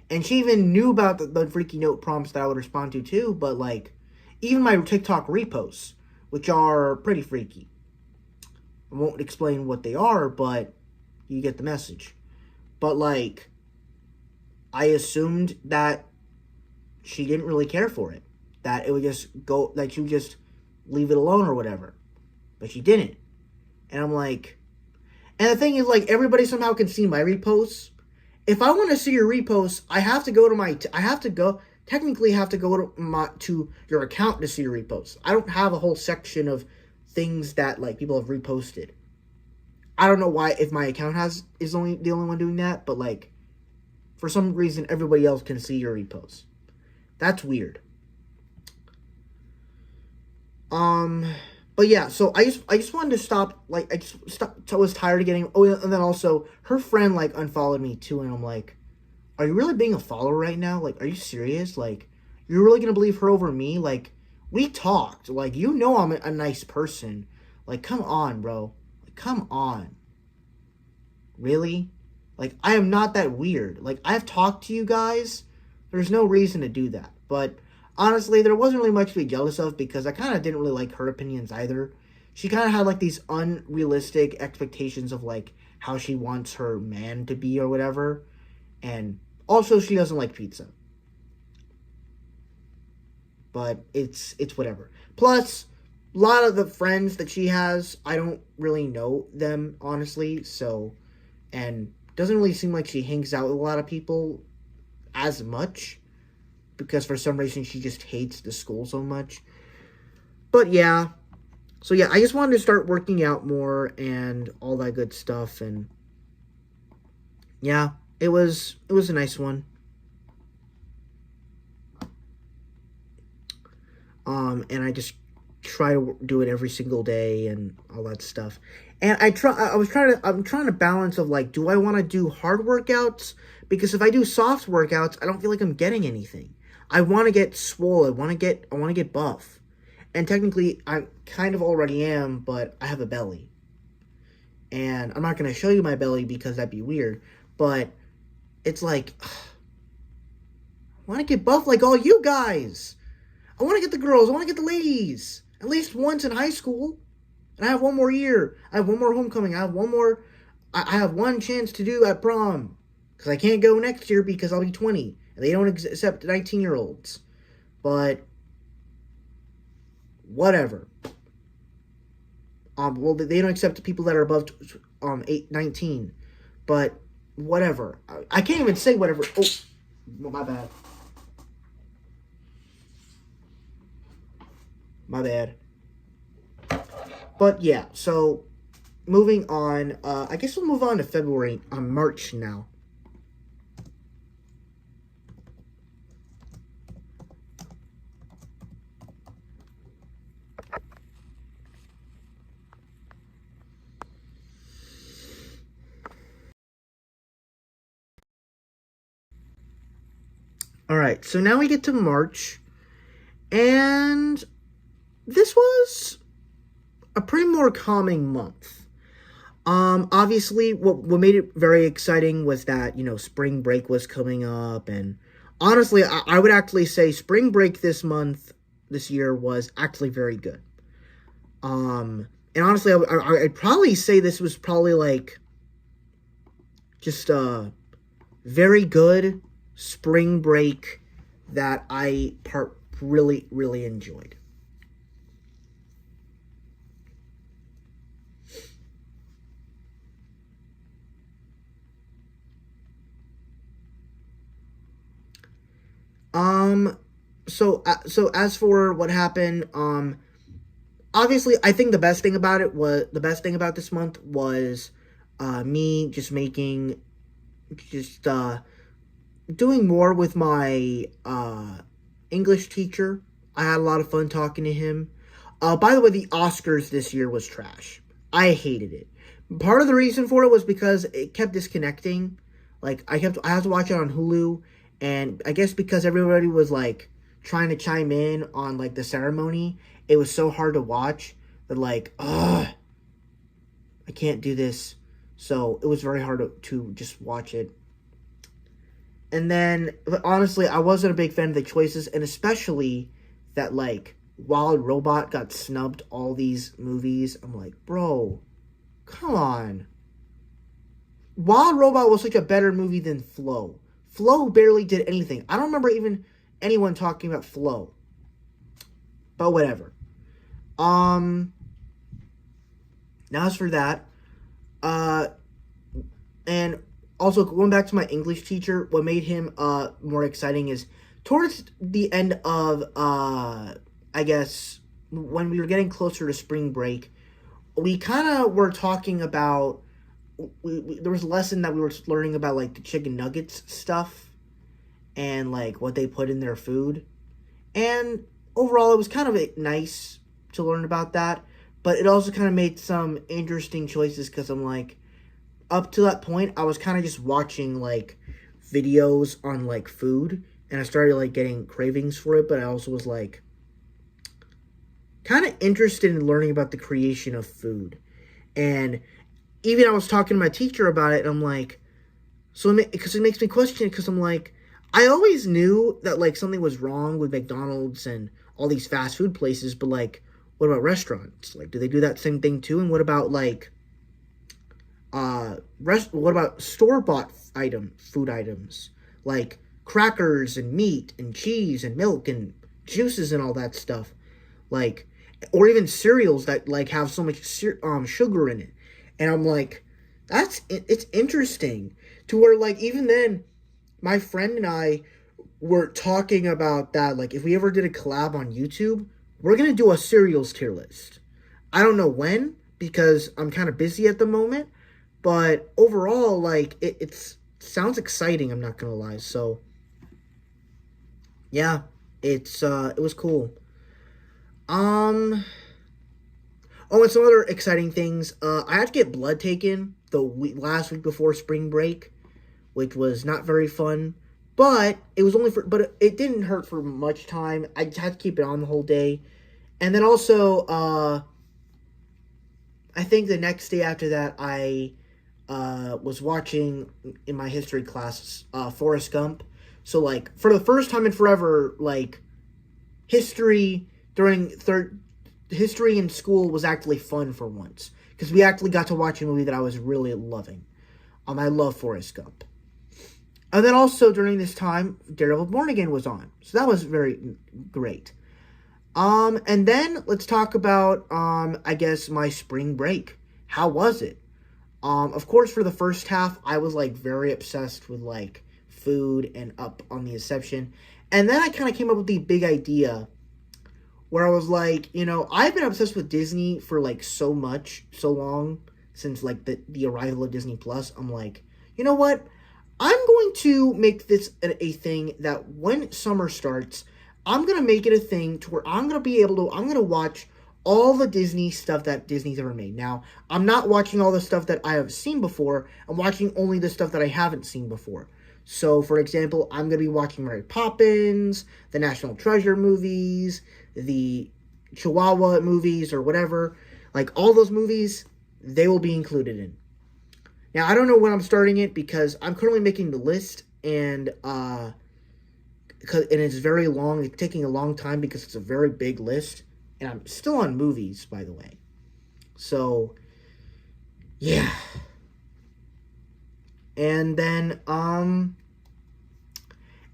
And she even knew about the freaky note prompts that I would respond to too, but like, even my TikTok reposts, which are pretty freaky. I won't explain what they are, but you get the message. But like, I assumed that she didn't really care for it. That it would just go, like she would just leave it alone or whatever. But she didn't. And I'm like, and the thing is like, everybody somehow can see my reposts. If I want to see your reposts, I have to go to to your account to see your reposts. I don't have a whole section of things that like people have reposted. I don't know why, if my account is the only one doing that, but like for some reason everybody else can see your reposts. That's weird. But yeah, so I just wanted to stop. Like I just stopped. I was tired of getting. Oh, and then also her friend like unfollowed me too, and I'm like, are you really being a follower right now? Like, are you serious? Like, you're really gonna believe her over me? Like, we talked. Like, I'm a nice person. Like, come on, bro. Like, come on. Really? Like, I am not that weird. Like, I've talked to you guys. There's no reason to do that. But honestly, there wasn't really much to be jealous of because I kind of didn't really like her opinions either. She kind of had like these unrealistic expectations of like how she wants her man to be or whatever. And also she doesn't like pizza. But it's whatever. Plus, a lot of the friends that she has, I don't really know them, honestly. So, and doesn't really seem like she hangs out with a lot of people as much. Because for some reason she just hates the school so much. But yeah. So yeah, I just wanted to start working out more and all that good stuff. And yeah, it was a nice one. And I just try to do it every single day and all that stuff. And I'm trying to balance of like, do I want to do hard workouts? Because if I do soft workouts, I don't feel like I'm getting anything. I want to get swole. I want to get buff. And technically, I kind of already am, but I have a belly. And I'm not going to show you my belly because that'd be weird. But it's like, I want to get buff like all you guys. I want to get the girls. I want to get the ladies. At least once in high school. And I have one more year. I have one more homecoming. I have one chance to do at prom. Because I can't go next year because I'll be 20. And they don't accept 19-year-olds. But whatever. Well, they don't accept people that are above 19. But whatever. I can't even say whatever. Oh, my bad. My bad. But yeah, so moving on. I guess we'll move on to March now. Alright, so now we get to March. And this was a pretty more calming month. Obviously, what made it very exciting was that, spring break was coming up. And honestly, I would actually say spring break this year, was actually very good. And honestly, I'd probably say this was probably like just a very good spring break that I really, really enjoyed. Um, so as for what happened, obviously, I think the best thing about this month was, me just making, just doing more with my English teacher. I had a lot of fun talking to him. By the way, the Oscars this year was trash. I hated it. Part of the reason for it was because it kept disconnecting. Like I had to watch it on Hulu, and I guess because everybody was like trying to chime in on like the ceremony, it was so hard to watch that like, I can't do this. So it was very hard to just watch it. And then, but honestly, I wasn't a big fan of the choices, and especially that like Wild Robot got snubbed all these movies. I'm like, bro, come on. Wild Robot was such a better movie than Flow. Flow barely did anything. I don't remember even anyone talking about Flow. But whatever. Um Now as for that, uh and also going back to my English teacher, what made him more exciting is towards the end of I guess when we were getting closer to spring break, we kind of were talking about there was a lesson that we were learning about like the chicken nuggets stuff and like what they put in their food. And overall it was kind of nice to learn about that, but it also kind of made some interesting choices because I'm like, up to that point I was kind of just watching like videos on like food, and I started like getting cravings for it, but I also was like kind of interested in learning about the creation of food. And even I was talking to my teacher about it, and I'm like, so because it makes me question it, because I'm like, I always knew that like something was wrong with McDonald's and all these fast food places, but like, what about restaurants? Like, do they do that same thing too? And what about like, what about store-bought food items like crackers and meat and cheese and milk and juices and all that stuff, like, or even cereals that like have so much sugar in it. And I'm like, it's interesting to where like even then my friend and I were talking about that, like if we ever did a collab on YouTube, we're gonna do a cereals tier list. I don't know when because I'm kind of busy at the moment, but overall like it sounds exciting, I'm not gonna lie. So yeah, it was cool. um Oh, and some other exciting things. I had to get blood taken last week before spring break, which was not very fun. But it was only but it didn't hurt for much time. I just had to keep it on the whole day. And then also, I think the next day after that, I was watching in my history class, Forrest Gump. So, like, for the first time in forever, like, history during history in school was actually fun for once. Because we actually got to watch a movie that I was really loving. I love Forrest Gump. And then also during this time, Daredevil Born Again was on. So that was very great. And then let's talk about, I guess, my spring break. How was it? Of course, for the first half, I was, like, very obsessed with, like, food and up on the Inception. And then I kind of came up with the big idea where I was like, you know, I've been obsessed with Disney for, like, so long, since, like, the arrival of Disney Plus. I'm like, you know what? I'm going to make this a thing that when summer starts, I'm going to make it a thing to where I'm going to watch all the Disney stuff that Disney's ever made. Now, I'm not watching all the stuff that I have seen before. I'm watching only the stuff that I haven't seen before. So, for example, I'm going to be watching Mary Poppins, the National Treasure movies, the Chihuahua movies, or whatever. Like, all those movies, they will be included in. Now, I don't know when I'm starting it because I'm currently making the list, and it's very long. It's taking a long time because it's a very big list, And I'm still on movies, by the way. So, yeah. And then,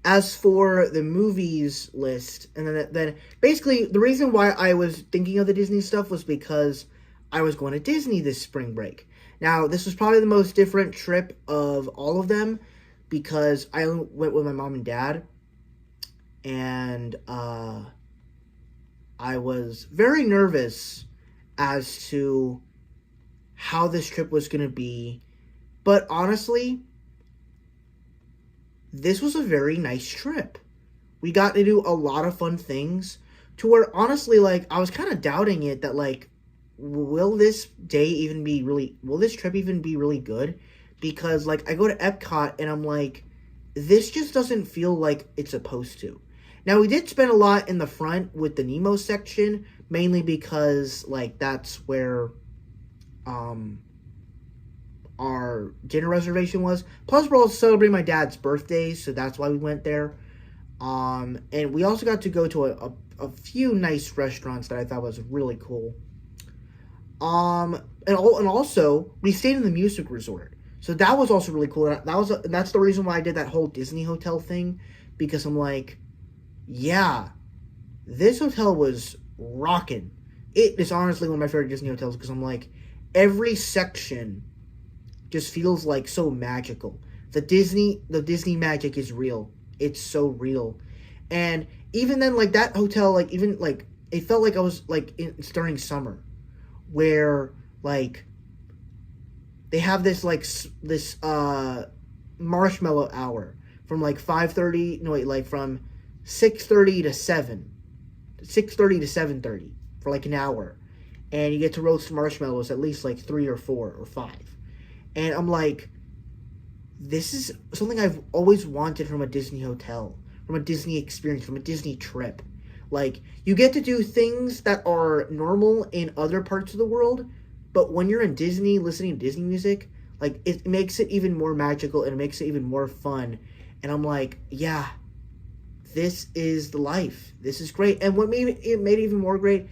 as for the movies list, and then basically the reason why I was thinking of the Disney stuff was because I was going to Disney this spring break. Now, this was probably the most different trip of all of them because I went with my mom and dad, and I was very nervous as to how this trip was going to be. But honestly, this was a very nice trip. We got to do a lot of fun things to where, honestly, like, I was kind of doubting it that, like, will this trip even be really good? Because, like, I go to Epcot and I'm like, this just doesn't feel like it's supposed to. Now, we did spend a lot in the front with the Nemo section, mainly because, like, that's where our dinner reservation was. Plus, we're also celebrating my dad's birthday, so that's why we went there. And we also got to go to a few nice restaurants that I thought was really cool. And also, we stayed in the music resort. So that was also really cool. That's the reason why I did that whole Disney hotel thing, because I'm like, yeah, this hotel was rocking. It is honestly one of my favorite Disney hotels because I'm like, every section just feels like so magical. The Disney magic is real. It's so real. And even then, like, that hotel, like, even, like, it felt like I was, like, it's during summer, where, like, they have this, like, this marshmallow hour from, like, 5:30, from 6:30 to 6:30 to 7:30 for, like, an hour. And you get to roast marshmallows at least, like, 3 or 4 or 5. And I'm like, this is something I've always wanted from a Disney hotel, from a Disney experience, from a Disney trip. Like, you get to do things that are normal in other parts of the world, but when you're in Disney, listening to Disney music, like, it makes it even more magical and it makes it even more fun. And I'm like, yeah, this is the life. This is great. And what made it even more great,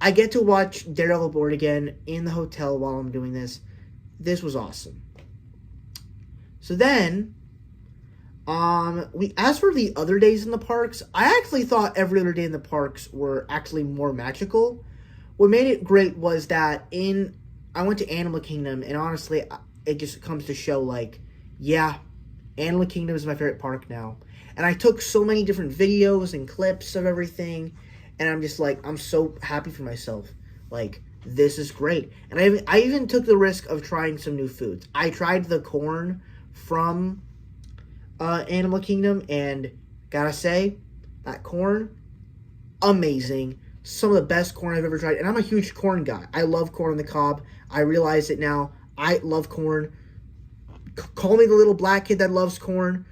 I get to watch Daredevil Born Again in the hotel while I'm doing this. This was awesome. So then, as for the other days in the parks, I actually thought every other day in the parks were actually more magical. What made it great was that I went to Animal Kingdom, and honestly, it just comes to show, like, yeah, Animal Kingdom is my favorite park now. And I took so many different videos and clips of everything, and I'm just like, I'm so happy for myself. Like, this is great. And I even took the risk of trying some new foods. I tried the corn from Animal Kingdom, and gotta say, that corn, amazing. Some of the best corn I've ever tried. And I'm a huge corn guy. I love corn on the cob. I realize it now. I love corn. Call me the little black kid that loves corn.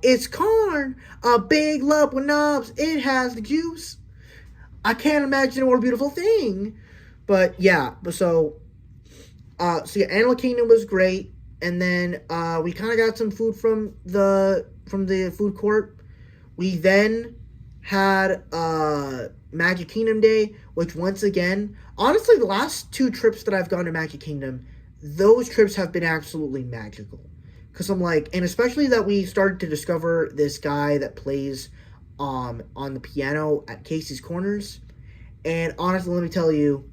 It's corn, a big lump with knobs. It has the juice. I can't imagine a more beautiful thing. But yeah, so yeah, Animal Kingdom was great, and then we kind of got some food from the food court. We then had Magic Kingdom Day, which, once again, honestly, the last 2 trips that I've gone to Magic Kingdom, those trips have been absolutely magical. Because I'm like, and especially that we started to discover this guy that plays on the piano at Casey's Corners. And honestly, let me tell you,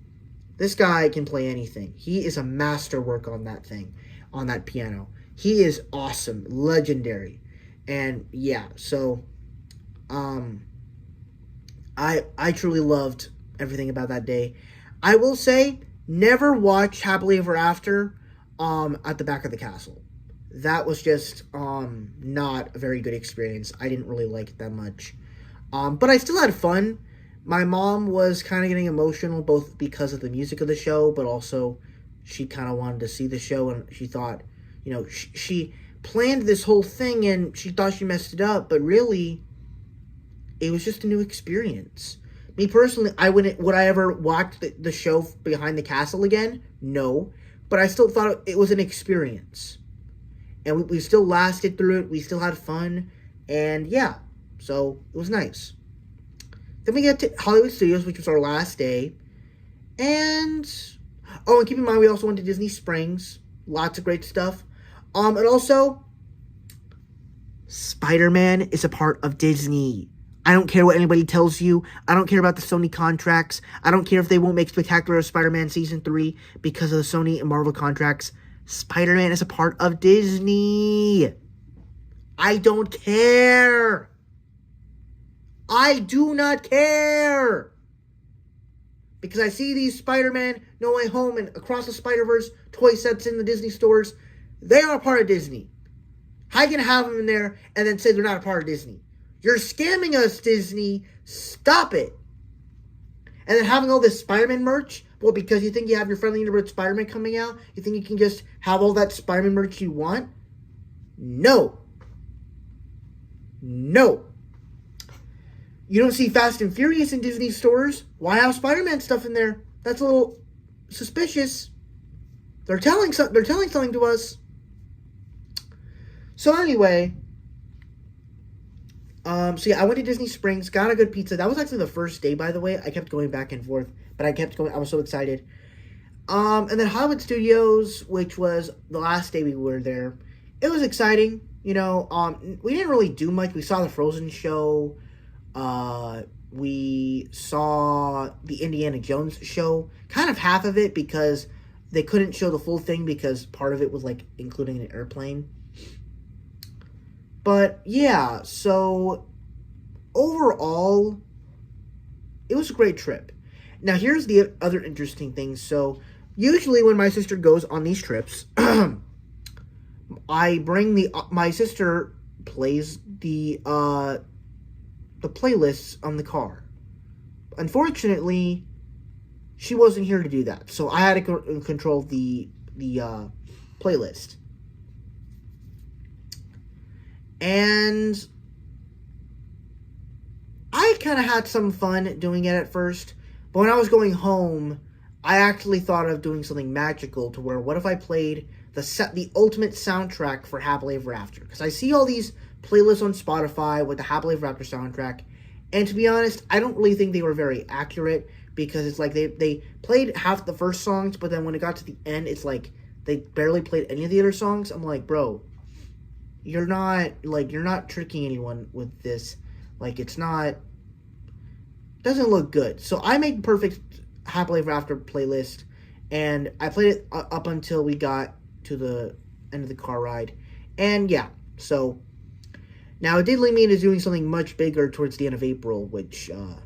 this guy can play anything. He is a masterwork on that thing, on that piano. He is awesome, legendary. And yeah, so I truly loved everything about that day. I will say, never watch Happily Ever After at the back of the castle. That was just not a very good experience. I didn't really like it that much. But I still had fun. My mom was kind of getting emotional, both because of the music of the show, but also she kind of wanted to see the show, and she thought, she planned this whole thing, and she thought she messed it up, but really, it was just a new experience. Me personally, would I ever watch the show Behind the Castle again? No, but I still thought it was an experience. And we still lasted through it. We still had fun. And yeah, so it was nice. Then we get to Hollywood Studios, which was our last day. And keep in mind, we also went to Disney Springs. Lots of great stuff. And also, Spider-Man is a part of Disney. I don't care what anybody tells you. I don't care about the Sony contracts. I don't care if they won't make Spectacular Spider-Man Season 3 because of the Sony and Marvel contracts. Spider-Man is a part of Disney. I don't care. I do not care. Because I see these Spider-Man, No Way Home, and Across the Spider-Verse toy sets in the Disney stores. They are a part of Disney. How can I have them in there and then say they're not a part of Disney? You're scamming us, Disney. Stop it. And then having all this Spider-Man merch. Well, because you think you have your friendly neighborhood Spider-Man coming out? You think you can just have all that Spider-Man merch you want? No. No. You don't see Fast and Furious in Disney stores. Why have Spider-Man stuff in there? That's a little suspicious. They're telling something to us. So anyway, I went to Disney Springs, got a good pizza. That was actually the first day, by the way. I kept going back and forth, but I kept going. I was so excited. And then Hollywood Studios, which was the last day we were there. It was exciting. We didn't really do much. We saw the Frozen show. We saw the Indiana Jones show. Kind of half of it because they couldn't show the full thing because part of it was like including an airplane. But yeah, so overall, it was a great trip. Now here's the other interesting thing. So usually when my sister goes on these trips, my sister plays the playlists on the car. Unfortunately, she wasn't here to do that, so I had to control the playlist. And I kind of had some fun doing it at first, but when I was going home, I actually thought of doing something magical to where, what if I played the ultimate soundtrack for Happily Ever After? Because I see all these playlists on Spotify with the Happily Ever After soundtrack, and to be honest, I don't really think they were very accurate, because it's like they played half the first songs, but then when it got to the end, it's like they barely played any of the other songs. I'm like, bro, you're not tricking anyone with this. Like, doesn't look good. So I made the perfect Happily Ever After playlist, and I played it up until we got to the end of the car ride. And yeah, so now it did lead me into doing something much bigger towards the end of April, which I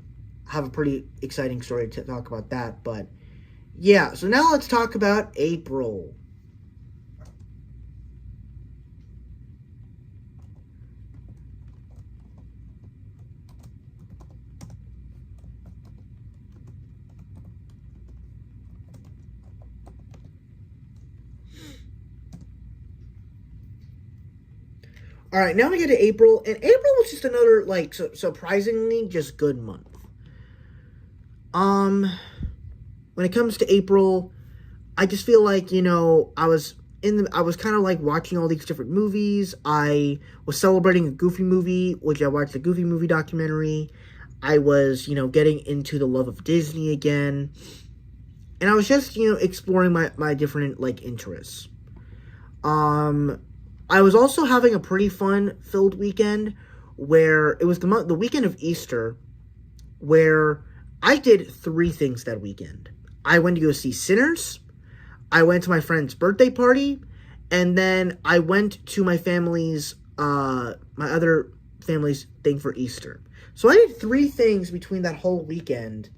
have a pretty exciting story to talk about that. But yeah, so now let's talk about April. All right, now we get to April, and April was just another, surprisingly just good month. When it comes to April, I just feel like, I was kind of like watching all these different movies. I was celebrating a Goofy movie, which I watched the Goofy movie documentary. I was, getting into the love of Disney again. And I was just, exploring my different, interests. I was also having a pretty fun-filled weekend where it was the weekend of Easter, where I did 3 things that weekend. I went to go see Sinners, I went to my friend's birthday party, and then I went to my other family's thing for Easter. So I did 3 things between that whole weekend,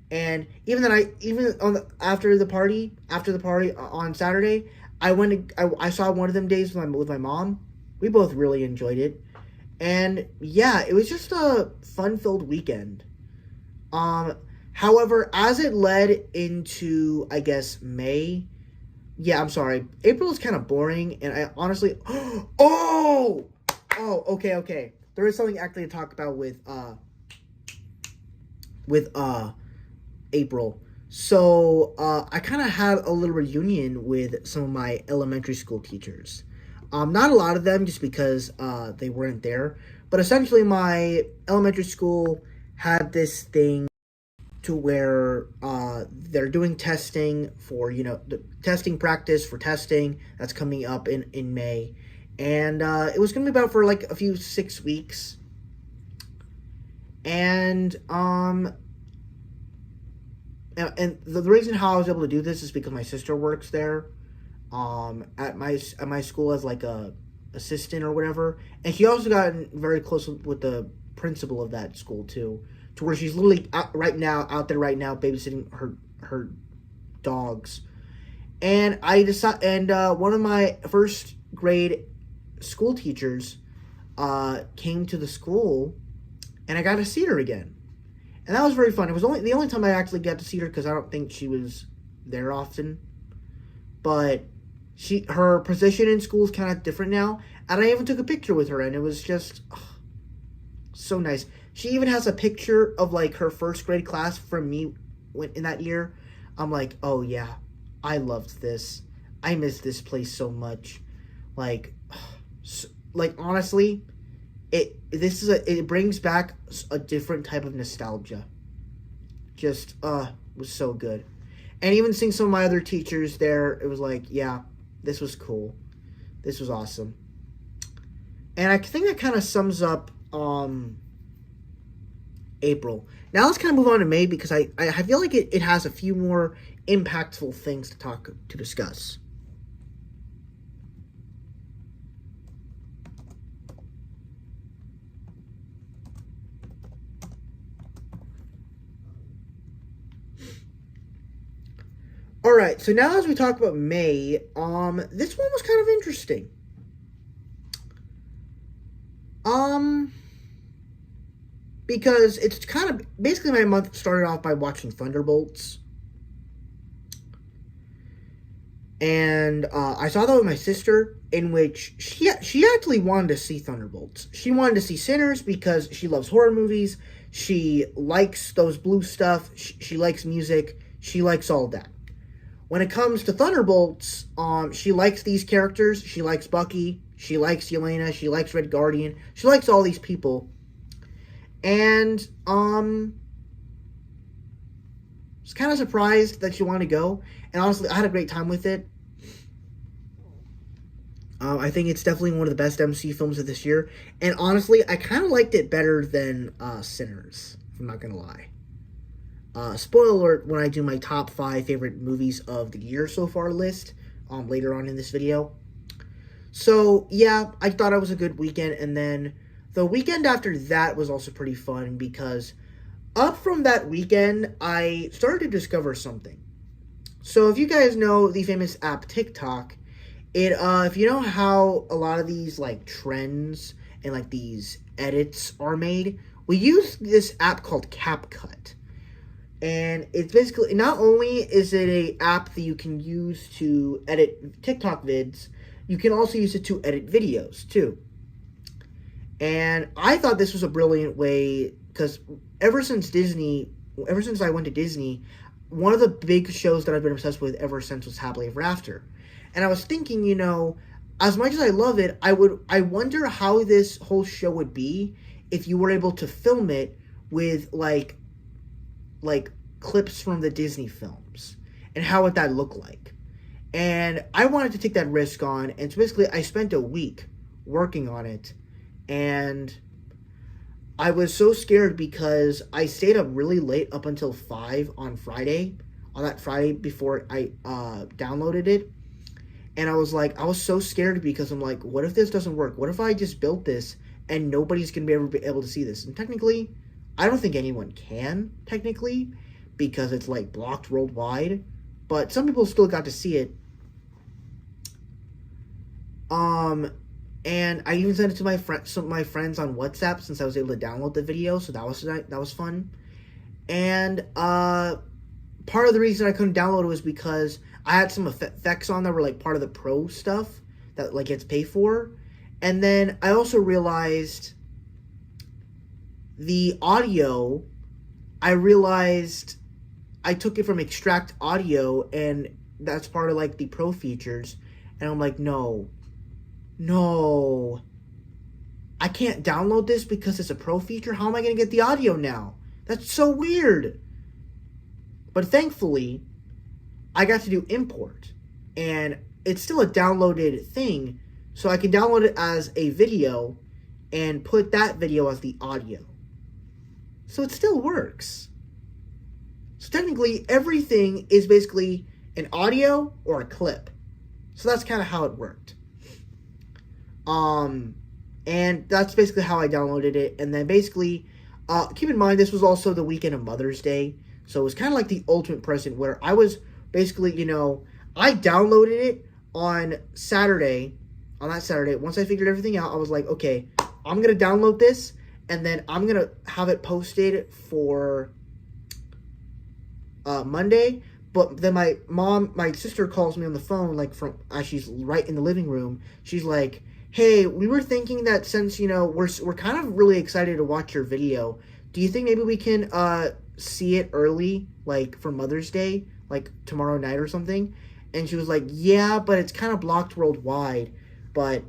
and after the party on Saturday, I saw one of them days with my mom. We both really enjoyed it. And yeah, it was just a fun-filled weekend. However, as it led into, I guess, May, April is kind of boring, and I honestly, okay. There is something actually to talk about with April. So, I kind of had a little reunion with some of my elementary school teachers. Not a lot of them, just because they weren't there. But essentially, my elementary school had this thing to where they're doing testing for, the testing practice for testing that's coming up in May. And it was going to be about for like a few 6 weeks. And the reason how I was able to do this is because my sister works there at my school as like a assistant or whatever, and she also got very close with the principal of that school too, to where she's literally out there right now babysitting her dogs. And one of my first grade school teachers came to the school, and I got to see her again. And that was very fun. It was the only time I actually got to see her, because I don't think she was there often. But her position in school is kind of different now. And I even took a picture with her, and it was just so nice. She even has a picture of like her first grade class from me in that year. I'm like, oh yeah, I loved this. I miss this place so much. Like honestly, it brings back a different type of nostalgia. Just was so good. And even seeing some of my other teachers there, it was like, yeah, this was cool. This was awesome. And I think that kind of sums up April. Now let's kind of move on to May, because I feel like it has a few more impactful things to discuss. All right, so now as we talk about May, this one was kind of interesting. Because it's kind of basically my month started off by watching Thunderbolts, and I saw that with my sister, in which she actually wanted to see Thunderbolts. She wanted to see Sinners because she loves horror movies. She likes those blue stuff. She likes music. She likes all that. When it comes to Thunderbolts, she likes these characters. She likes Bucky. She likes Yelena. She likes Red Guardian. She likes all these people. And I was kind of surprised that she wanted to go. And honestly, I had a great time with it. I think it's definitely one of the best MC films of this year. And honestly, I kind of liked it better than Sinners, if I'm not going to lie. Spoiler alert when I do my top 5 favorite movies of the year so far list later on in this video. So, yeah, I thought it was a good weekend. And then the weekend after that was also pretty fun, because up from that weekend, I started to discover something. So, if you guys know the famous app TikTok, if you know how a lot of these like trends and like these edits are made, we use this app called CapCut. And it's basically, not only is it an app that you can use to edit TikTok vids, you can also use it to edit videos too. And I thought this was a brilliant way, because ever since I went to Disney, one of the big shows that I've been obsessed with ever since was Happily Ever After. And I was thinking, as much as I love it, I wonder how this whole show would be if you were able to film it with like clips from the Disney films, and how would that look like. And I wanted to take that risk on, and so basically I spent a week working on it, and I was so scared because I stayed up really late, up until 5 on that Friday before I downloaded it. And I was so scared, because I'm like, what if this doesn't work? What if I just built this and nobody's going to be able to see this? And technically, I don't think anyone can, technically, because it's like blocked worldwide. But some people still got to see it. And I even sent it to some of my friends on WhatsApp, since I was able to download the video, so that was fun. And part of the reason I couldn't download it was because I had some effects on that were like part of the pro stuff that like gets paid for. And then I also realized the audio, I took it from Extract Audio, and that's part of like the pro features. And I'm like, no, I can't download this because it's a pro feature. How am I going to get the audio now? That's so weird. But thankfully, I got to do import. And it's still a downloaded thing, so I can download it as a video and put that video as the audio. So it still works. So technically, everything is basically an audio or a clip. So that's kind of how it worked. And that's basically how I downloaded it. And then basically, keep in mind, this was also the weekend of Mother's Day. So it was kind of like the ultimate present where I was basically, I downloaded it on Saturday. On that Saturday, once I figured everything out, I was like, okay, I'm going to download this. And then I'm going to have it posted for Monday. But then my sister calls me on the phone, like as she's right in the living room. She's like, hey, we were thinking that since, we're kind of really excited to watch your video, do you think maybe we can see it early, like for Mother's Day, like tomorrow night or something? And she was like, yeah, but it's kind of blocked worldwide. But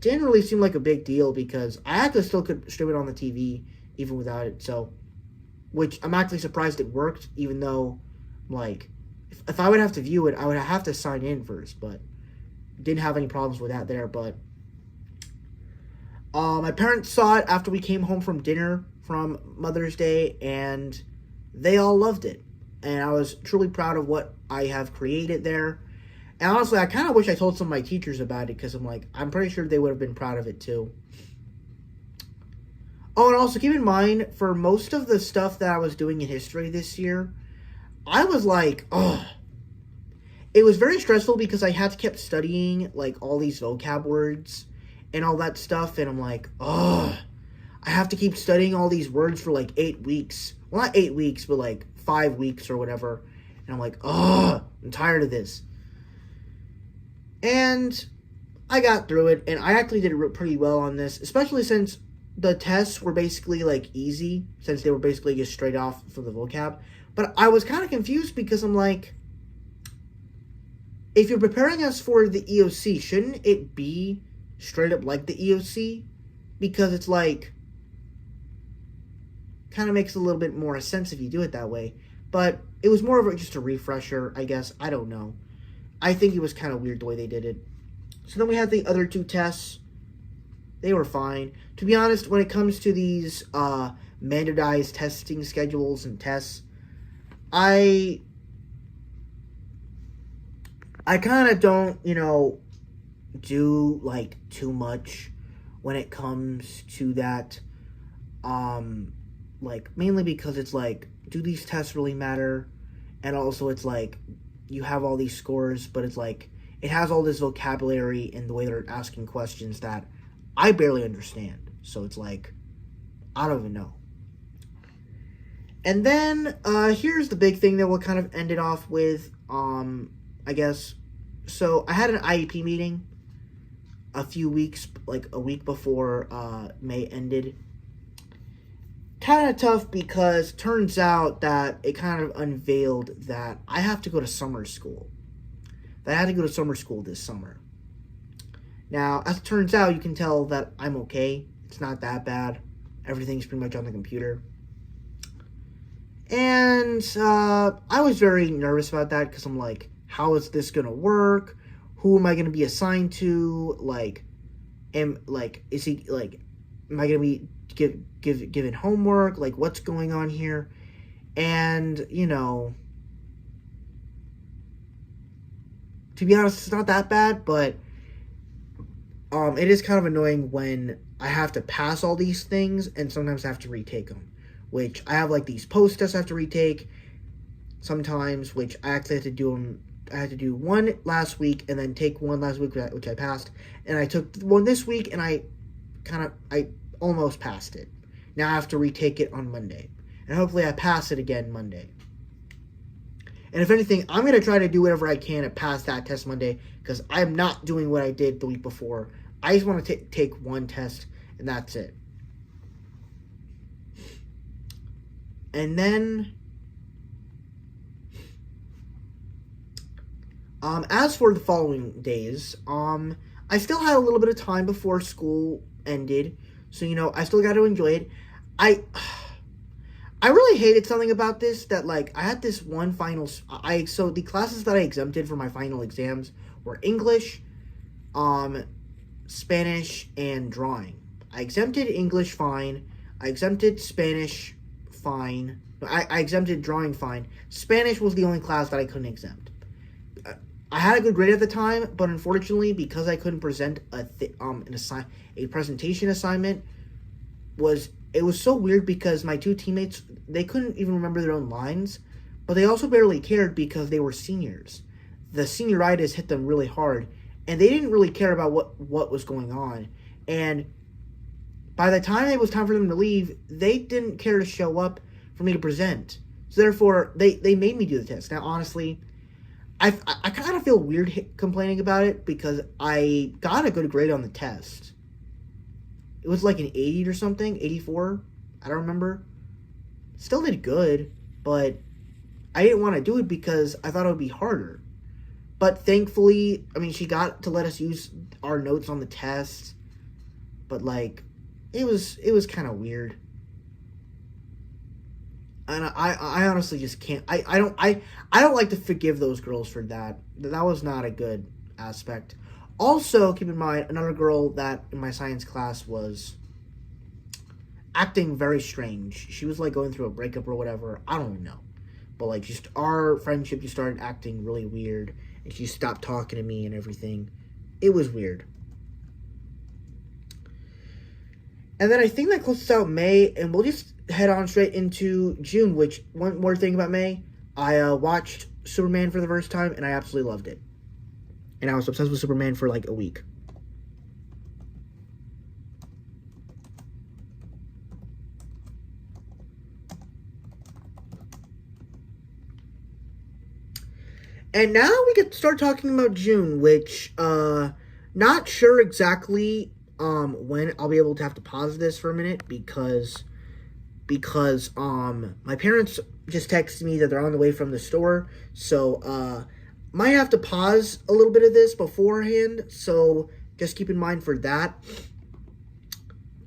didn't really seem like a big deal because I actually still could stream it on the TV even without it. So, which I'm actually surprised it worked, even though, like, if I would have to view it, I would have to sign in first, but didn't have any problems with that there. But my parents saw it after we came home from dinner from Mother's Day, and they all loved it. And I was truly proud of what I have created there. And honestly, I kind of wish I told some of my teachers about it because I'm pretty sure they would have been proud of it too. Oh, and also keep in mind, for most of the stuff that I was doing in history this year, I was like, oh. It was very stressful because I had to keep studying, like, all these vocab words and all that stuff. And I'm like, oh, I have to keep studying all these words for, like, 8 weeks. Well, not 8 weeks, but, like, 5 weeks or whatever. And I'm like, oh, I'm tired of this. And I got through it, and I actually did pretty well on this, especially since the tests were basically, like, easy, since they were basically just straight off from the vocab. But I was kind of confused because I'm like, if you're preparing us for the EOC, shouldn't it be straight up like the EOC? Because it's like, kind of makes a little bit more sense if you do it that way. But it was more of just a refresher, I guess. I don't know. I think it was kind of weird the way they did it. So then we had the other two tests. They were fine. To be honest, when it comes to these mandatorized testing schedules and tests, I kind of don't, do, like, too much when it comes to that. Like, mainly because it's like, do these tests really matter? And also it's like, you have all these scores, but it's like, it has all this vocabulary and the way they're asking questions that I barely understand. So it's like, I don't even know. And then, here's the big thing that we'll kind of end it off with, I guess. So, I had an IEP meeting a few weeks, like a week before May ended. Kind of tough because turns out that it kind of unveiled that I have to go to summer school. That I had to go to summer school this summer. Now, as it turns out, you can tell that I'm okay. It's not that bad. Everything's pretty much on the computer. And I was very nervous about that because I'm like, how is this going to work? Who am I going to be assigned to? Like, am I going to be given homework? Like, what's going on here? And, to be honest, it's not that bad, but it is kind of annoying when I have to pass all these things and sometimes I have to retake them. Which I have, like, these post tests I have to retake sometimes, which I actually have to do them. I had to do one last week and then take one last week, which I passed. And I took one this week and I almost passed it. Now I have to retake it on Monday. And hopefully I pass it again Monday. And if anything, I'm going to try to do whatever I can to pass that test Monday because I'm not doing what I did the week before. I just want to take one test and that's it. And then, as for the following days, I still had a little bit of time before school ended, so, I still got to enjoy it. I really hated something about this, that like I had this one final. So the classes that I exempted for my final exams were English, um, Spanish, and drawing. I exempted English fine. I exempted Spanish fine. I exempted drawing fine. Spanish was the only class that I couldn't exempt. I had a good grade at the time, but unfortunately, because I couldn't present a presentation assignment, it was so weird because my two teammates, they couldn't even remember their own lines, but they also barely cared because they were seniors. The senioritis hit them really hard, and they didn't really care about what was going on. And by the time it was time for them to leave, they didn't care to show up for me to present. So therefore, they made me do the test. Now, honestly, I kind of feel weird complaining about it because I got a good grade on the test. It was like an 80 or something, 84. I don't remember. Still did good, but I didn't want to do it because I thought it would be harder. But thankfully, I mean, she got to let us use our notes on the test. But like, it was kind of weird. And I honestly just can't. I don't like to forgive those girls for that. That was not a good aspect. Also, keep in mind, another girl that in my science class was acting very strange. She was like going through a breakup or whatever. I don't even know. But like, just our friendship just started acting really weird. And she stopped talking to me and everything. It was weird. And then I think that closes out May, and we'll just head on straight into June, which, one more thing about May, I watched Superman for the first time, and I absolutely loved it. And I was obsessed with Superman for like a week. And now we get to start talking about June, which, not sure exactly when I'll be able to have to pause this for a minute because my parents just texted me that they're on the way from the store, so might have to pause a little bit of this beforehand, so just keep in mind for that.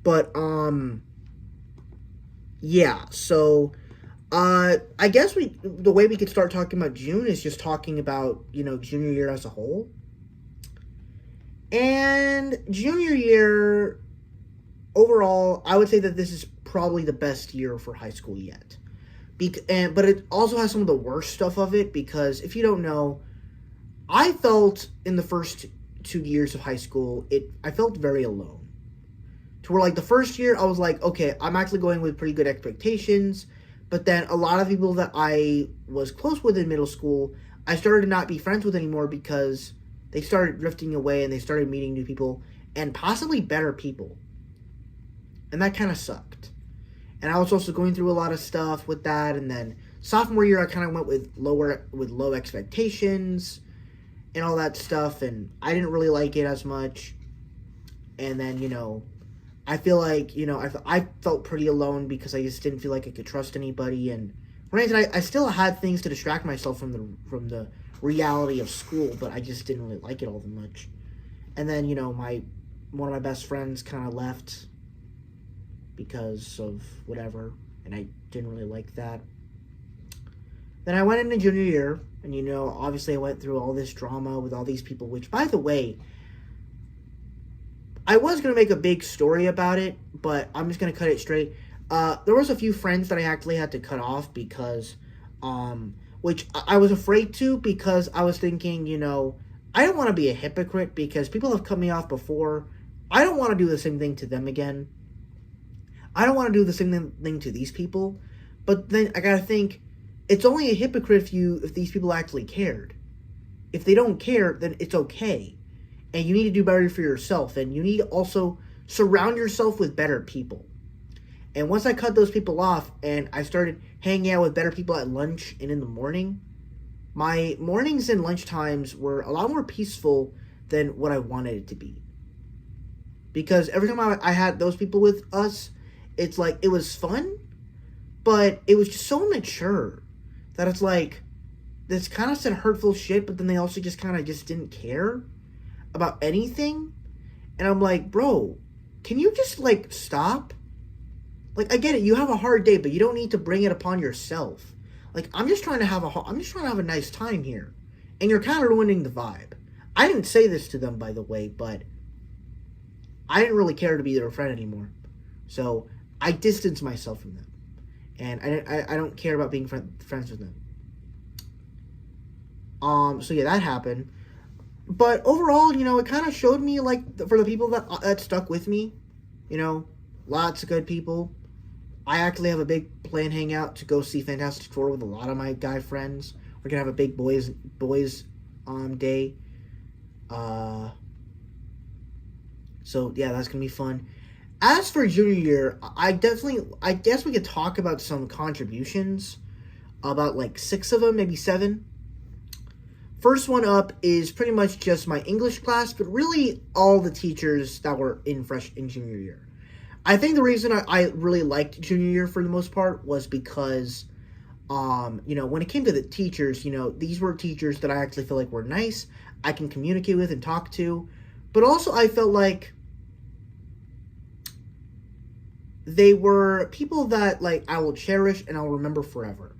But yeah, so I guess the way we could start talking about June is just talking about, junior year as a whole. And junior year, overall, I would say that this is probably the best year for high school yet. But it also has some of the worst stuff of it, because if you don't know, I felt in the first 2 years of high school, I felt very alone. To where, like, the first year, I was like, okay, I'm actually going with pretty good expectations. But then a lot of people that I was close with in middle school, I started to not be friends with anymore because they started drifting away and they started meeting new people and possibly better people. And that kind of sucked. And I was also going through a lot of stuff with that. And then sophomore year, I kind of went with low expectations and all that stuff. And I didn't really like it as much. And then, I feel like, I felt pretty alone because I just didn't feel like I could trust anybody. And granted, I still had things to distract myself from the reality of school, but I just didn't really like it all that much. And then, one of my best friends kind of left because of whatever, and I didn't really like that. Then I went into junior year, and obviously I went through all this drama with all these people, which, by the way, I was going to make a big story about it, but I'm just going to cut it straight. There was a few friends that I actually had to cut off because, which I was afraid to, because I was thinking, I don't want to be a hypocrite because people have cut me off before. I don't want to do the same thing to them again. I don't want to do the same thing to these people. But then I got to think, it's only a hypocrite if these people actually cared. If they don't care, then it's okay. And you need to do better for yourself. And you need to also surround yourself with better people. And once I cut those people off and I started hanging out with better people at lunch and in the morning, my mornings and lunch times were a lot more peaceful than what I wanted it to be. Because every time I had those people with us, it's like, it was fun, but it was just so immature that it's like, this kind of said hurtful shit, but then they also just kind of just didn't care about anything. And I'm like, bro, can you just, stop? Like, I get it, you have a hard day, but you don't need to bring it upon yourself. Like, I'm just trying to have a nice time here. And you're kind of ruining the vibe. I didn't say this to them, by the way, but I didn't really care to be their friend anymore. So, I distanced myself from them. And I don't care about being friends with them. So yeah, that happened. But overall, it kind of showed me, like, for the people that stuck with me, lots of good people. I actually have a big planned hangout to go see Fantastic Four with a lot of my guy friends. We're gonna have a big boys day. So yeah, that's gonna be fun. As for junior year, I guess we could talk about some contributions. About like 6 of them, maybe 7. First one up is pretty much just my English class, but really all the teachers that were in junior year. I think the reason I really liked junior year for the most part was because, when it came to the teachers, these were teachers that I actually feel like were nice, I can communicate with and talk to, but also I felt like they were people that, like, I will cherish and I'll remember forever.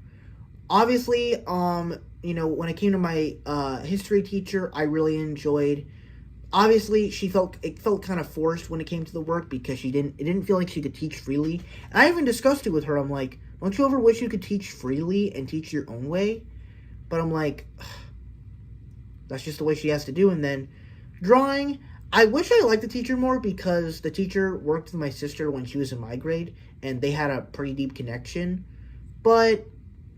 Obviously, when it came to my history teacher, I really enjoyed. Obviously, it felt kind of forced when it came to the work because it didn't feel like she could teach freely. And I even discussed it with her. I'm like, don't you ever wish you could teach freely and teach your own way? But I'm like, ugh, that's just the way she has to do. And then drawing, I wish I liked the teacher more because the teacher worked with my sister when she was in my grade, and they had a pretty deep connection. But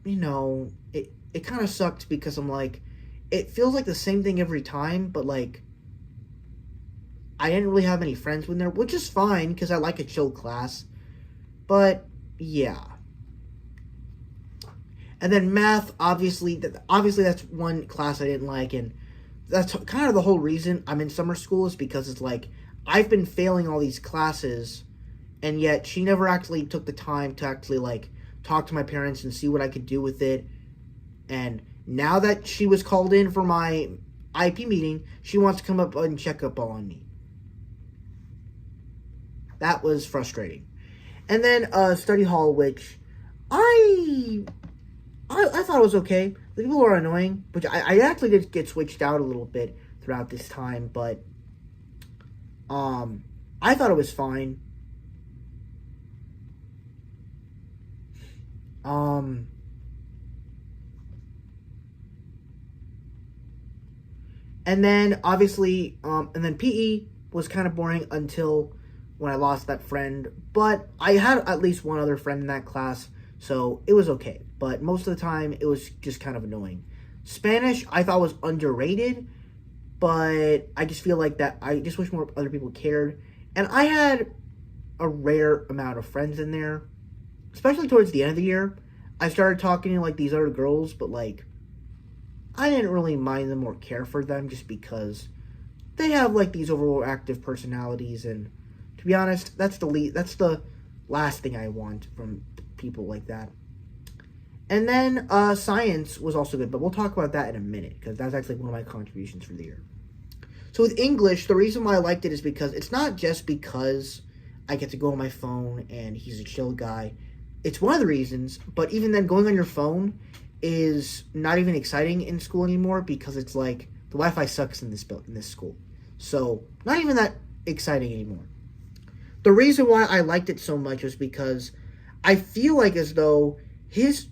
it kind of sucked because I'm like, it feels like the same thing every time, but like, I didn't really have any friends when there, which is fine because I like a chill class. But yeah. And then math, obviously that's one class I didn't like, and that's kind of the whole reason I'm in summer school is because it's like I've been failing all these classes, and yet she never actually took the time to actually like talk to my parents and see what I could do with it. And now that she was called in for my IP meeting, she wants to come up and check up on me. That was frustrating. And then study hall, which I thought it was okay. The people are annoying, which I actually did get switched out a little bit throughout this time, but I thought it was fine. And then obviously, and then PE was kind of boring until when I lost that friend. But I had at least one other friend in that class, so it was okay. But most of the time, it was just kind of annoying. Spanish, I thought was underrated, but I just feel like that I just wish more other people cared. And I had a rare amount of friends in there, especially towards the end of the year. I started talking to like these other girls, but like I didn't really mind them or care for them just because they have like these overactive personalities, and to be honest, that's the last thing I want from people like that. And then science was also good, but we'll talk about that in a minute because that's actually one of my contributions for the year. So with English, the reason why I liked it is because it's not just because I get to go on my phone and he's a chill guy. It's one of the reasons, but even then, going on your phone is not even exciting in school anymore because it's like the Wi-Fi sucks in this school. So not even that exciting anymore. The reason why I liked it so much was because I feel like as though his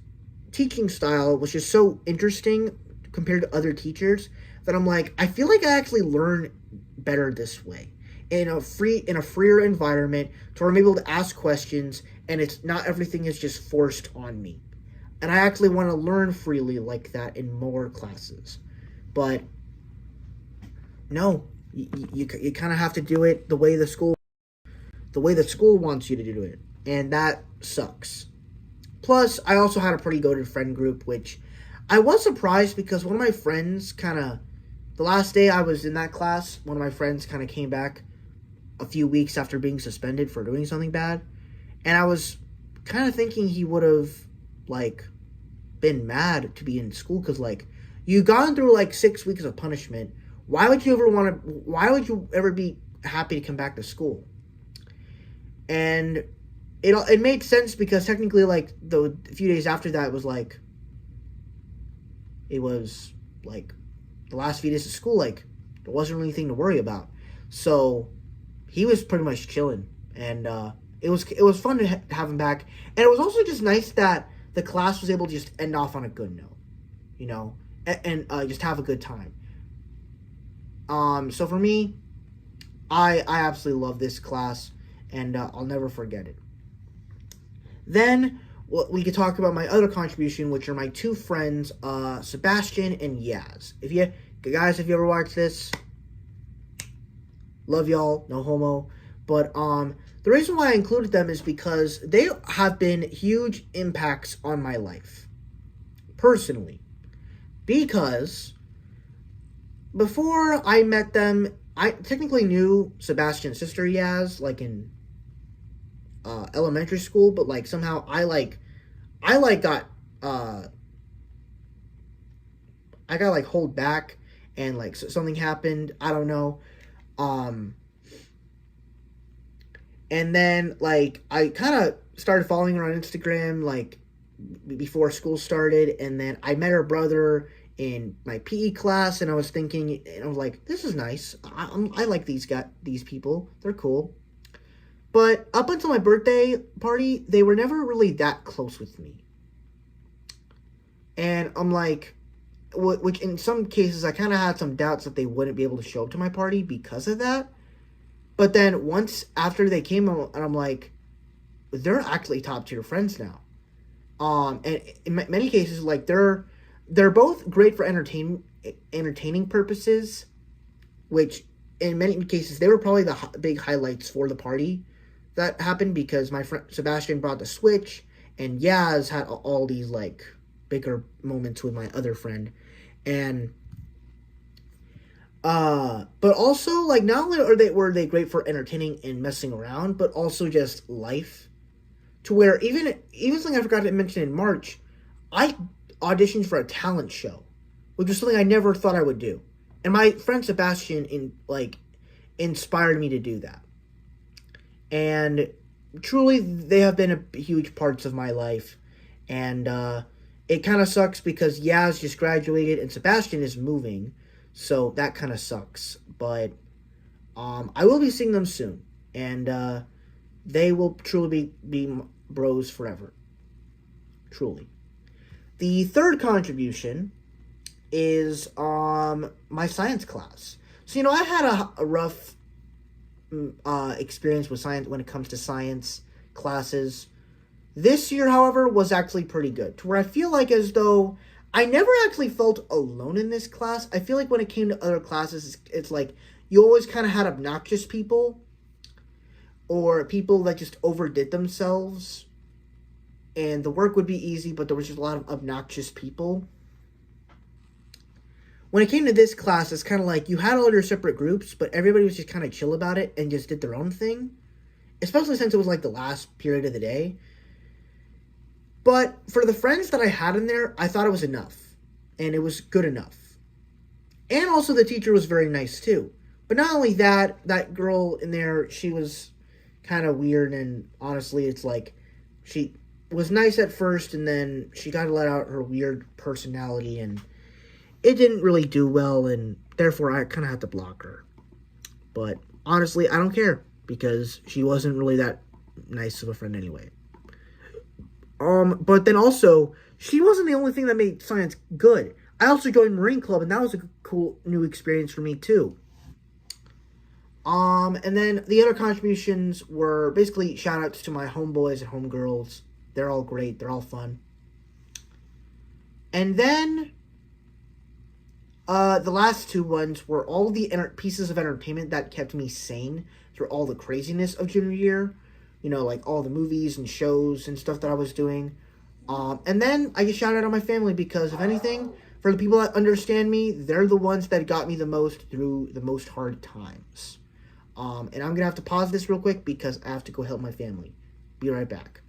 teaching style was just so interesting compared to other teachers that I'm like, I feel like I actually learn better this way in a freer environment to where I'm able to ask questions and it's not everything is just forced on me. And I actually want to learn freely like that in more classes. But no, you kind of have to do it the way the school wants you to do it, and that sucks. Plus, I also had a pretty goated friend group, which I was surprised because one of my friends the last day I was in that class, one of my friends kind of came back a few weeks after being suspended for doing something bad, and I was kind of thinking he would have like been mad to be in school because like you gone through like 6 weeks of punishment. Why would you ever be happy to come back to school? And it made sense because technically, like the few days after that was like it was like the last few days of school. Like there wasn't really anything to worry about, so he was pretty much chilling, and it was fun to have him back, and it was also just nice that the class was able to just end off on a good note, you know, and just have a good time. So for me, I absolutely love this class, and I'll never forget it. Then we could talk about my other contribution, which are my two friends, Sebastian and Yaz. If you ever watch this, love y'all, no homo. But the reason why I included them is because they have been huge impacts on my life, personally. Because before I met them, I technically knew Sebastian's sister Yaz, like in elementary school, but like somehow I got uh I got like hold back, and like something happened. I don't know. Um, and then like I kind of started following her on Instagram like before school started, and then I met her brother in my PE class, and I was thinking, and I was like, this is nice. I like these people. They're cool. But up until my birthday party, they were never really that close with me. And I'm like, which in some cases I kind of had some doubts that they wouldn't be able to show up to my party because of that. But then once after they came, and I'm like, they're actually top tier friends now. And in many cases, like they're both great for entertaining purposes, which in many cases they were probably the big highlights for the party that happened because my friend Sebastian brought the Switch, and Yaz had all these like bigger moments with my other friend, and but also like not only were they great for entertaining and messing around, but also just life. To where even something I forgot to mention in March, I auditioned for a talent show, which was something I never thought I would do, and my friend Sebastian inspired me to do that, and truly they have been a huge parts of my life, and it kind of sucks because Yaz just graduated and Sebastian is moving, so that kind of sucks. But I will be seeing them soon, and they will truly be bros forever. Truly. The third contribution is my science class. So I had a rough experience with science when it comes to science classes. This year, however, was actually pretty good. To where I feel like as though I never actually felt alone in this class. I feel like when it came to other classes, it's like you always kind of had obnoxious people or people that just overdid themselves, and the work would be easy, but there was just a lot of obnoxious people. When it came to this class, it's kind of like you had all your separate groups, but everybody was just kind of chill about it and just did their own thing, especially since it was like the last period of the day. But for the friends that I had in there, I thought it was enough, and it was good enough. And also the teacher was very nice too. But not only that, that girl in there, she was kind of weird, and honestly, it's like she was nice at first, and then she got to let out her weird personality, and it didn't really do well, and therefore I kind of had to block her. But honestly, I don't care because she wasn't really that nice of a friend anyway. But then also, she wasn't the only thing that made science good. I also joined Marine Club, and that was a cool new experience for me too. And then the other contributions were basically shout outs to my homeboys and homegirls. They're all great. They're all fun. And then the last two ones were all the pieces of entertainment that kept me sane through all the craziness of junior year. Like all the movies and shows and stuff that I was doing. And then I just shout out on my family because, if anything, for the people that understand me, they're the ones that got me the most through the most hard times. And I'm going to have to pause this real quick because I have to go help my family. Be right back.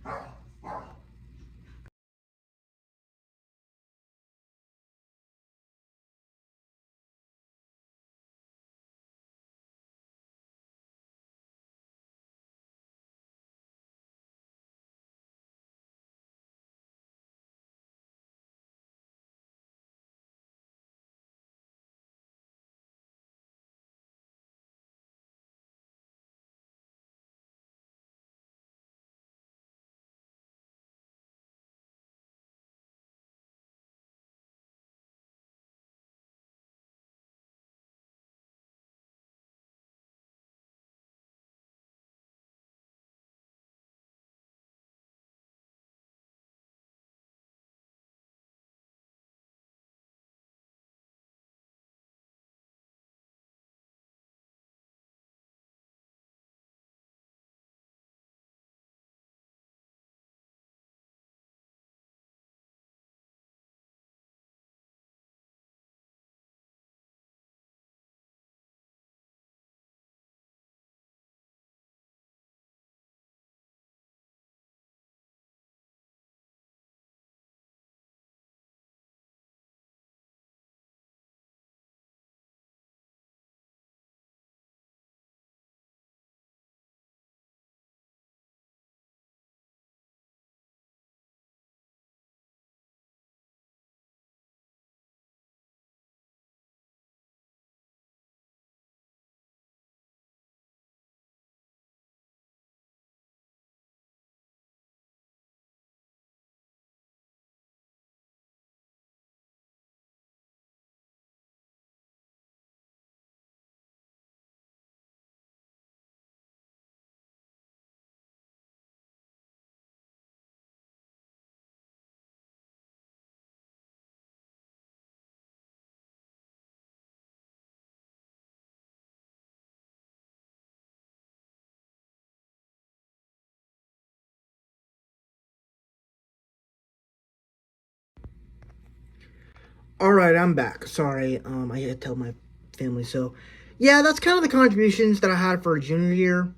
All right, I'm back. Sorry, I had to tell my family. So, yeah, that's kind of the contributions that I had for junior year.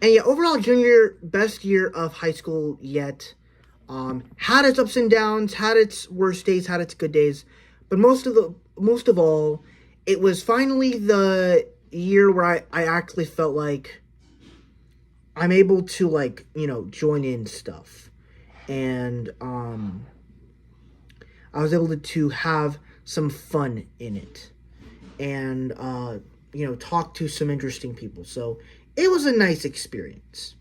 And yeah, overall, junior best year of high school yet. Had its ups and downs, had its worst days, had its good days, but most of all, it was finally the year where I actually felt like I'm able to like join in stuff, and I was able to have some fun in it, and talk to some interesting people. So it was a nice experience.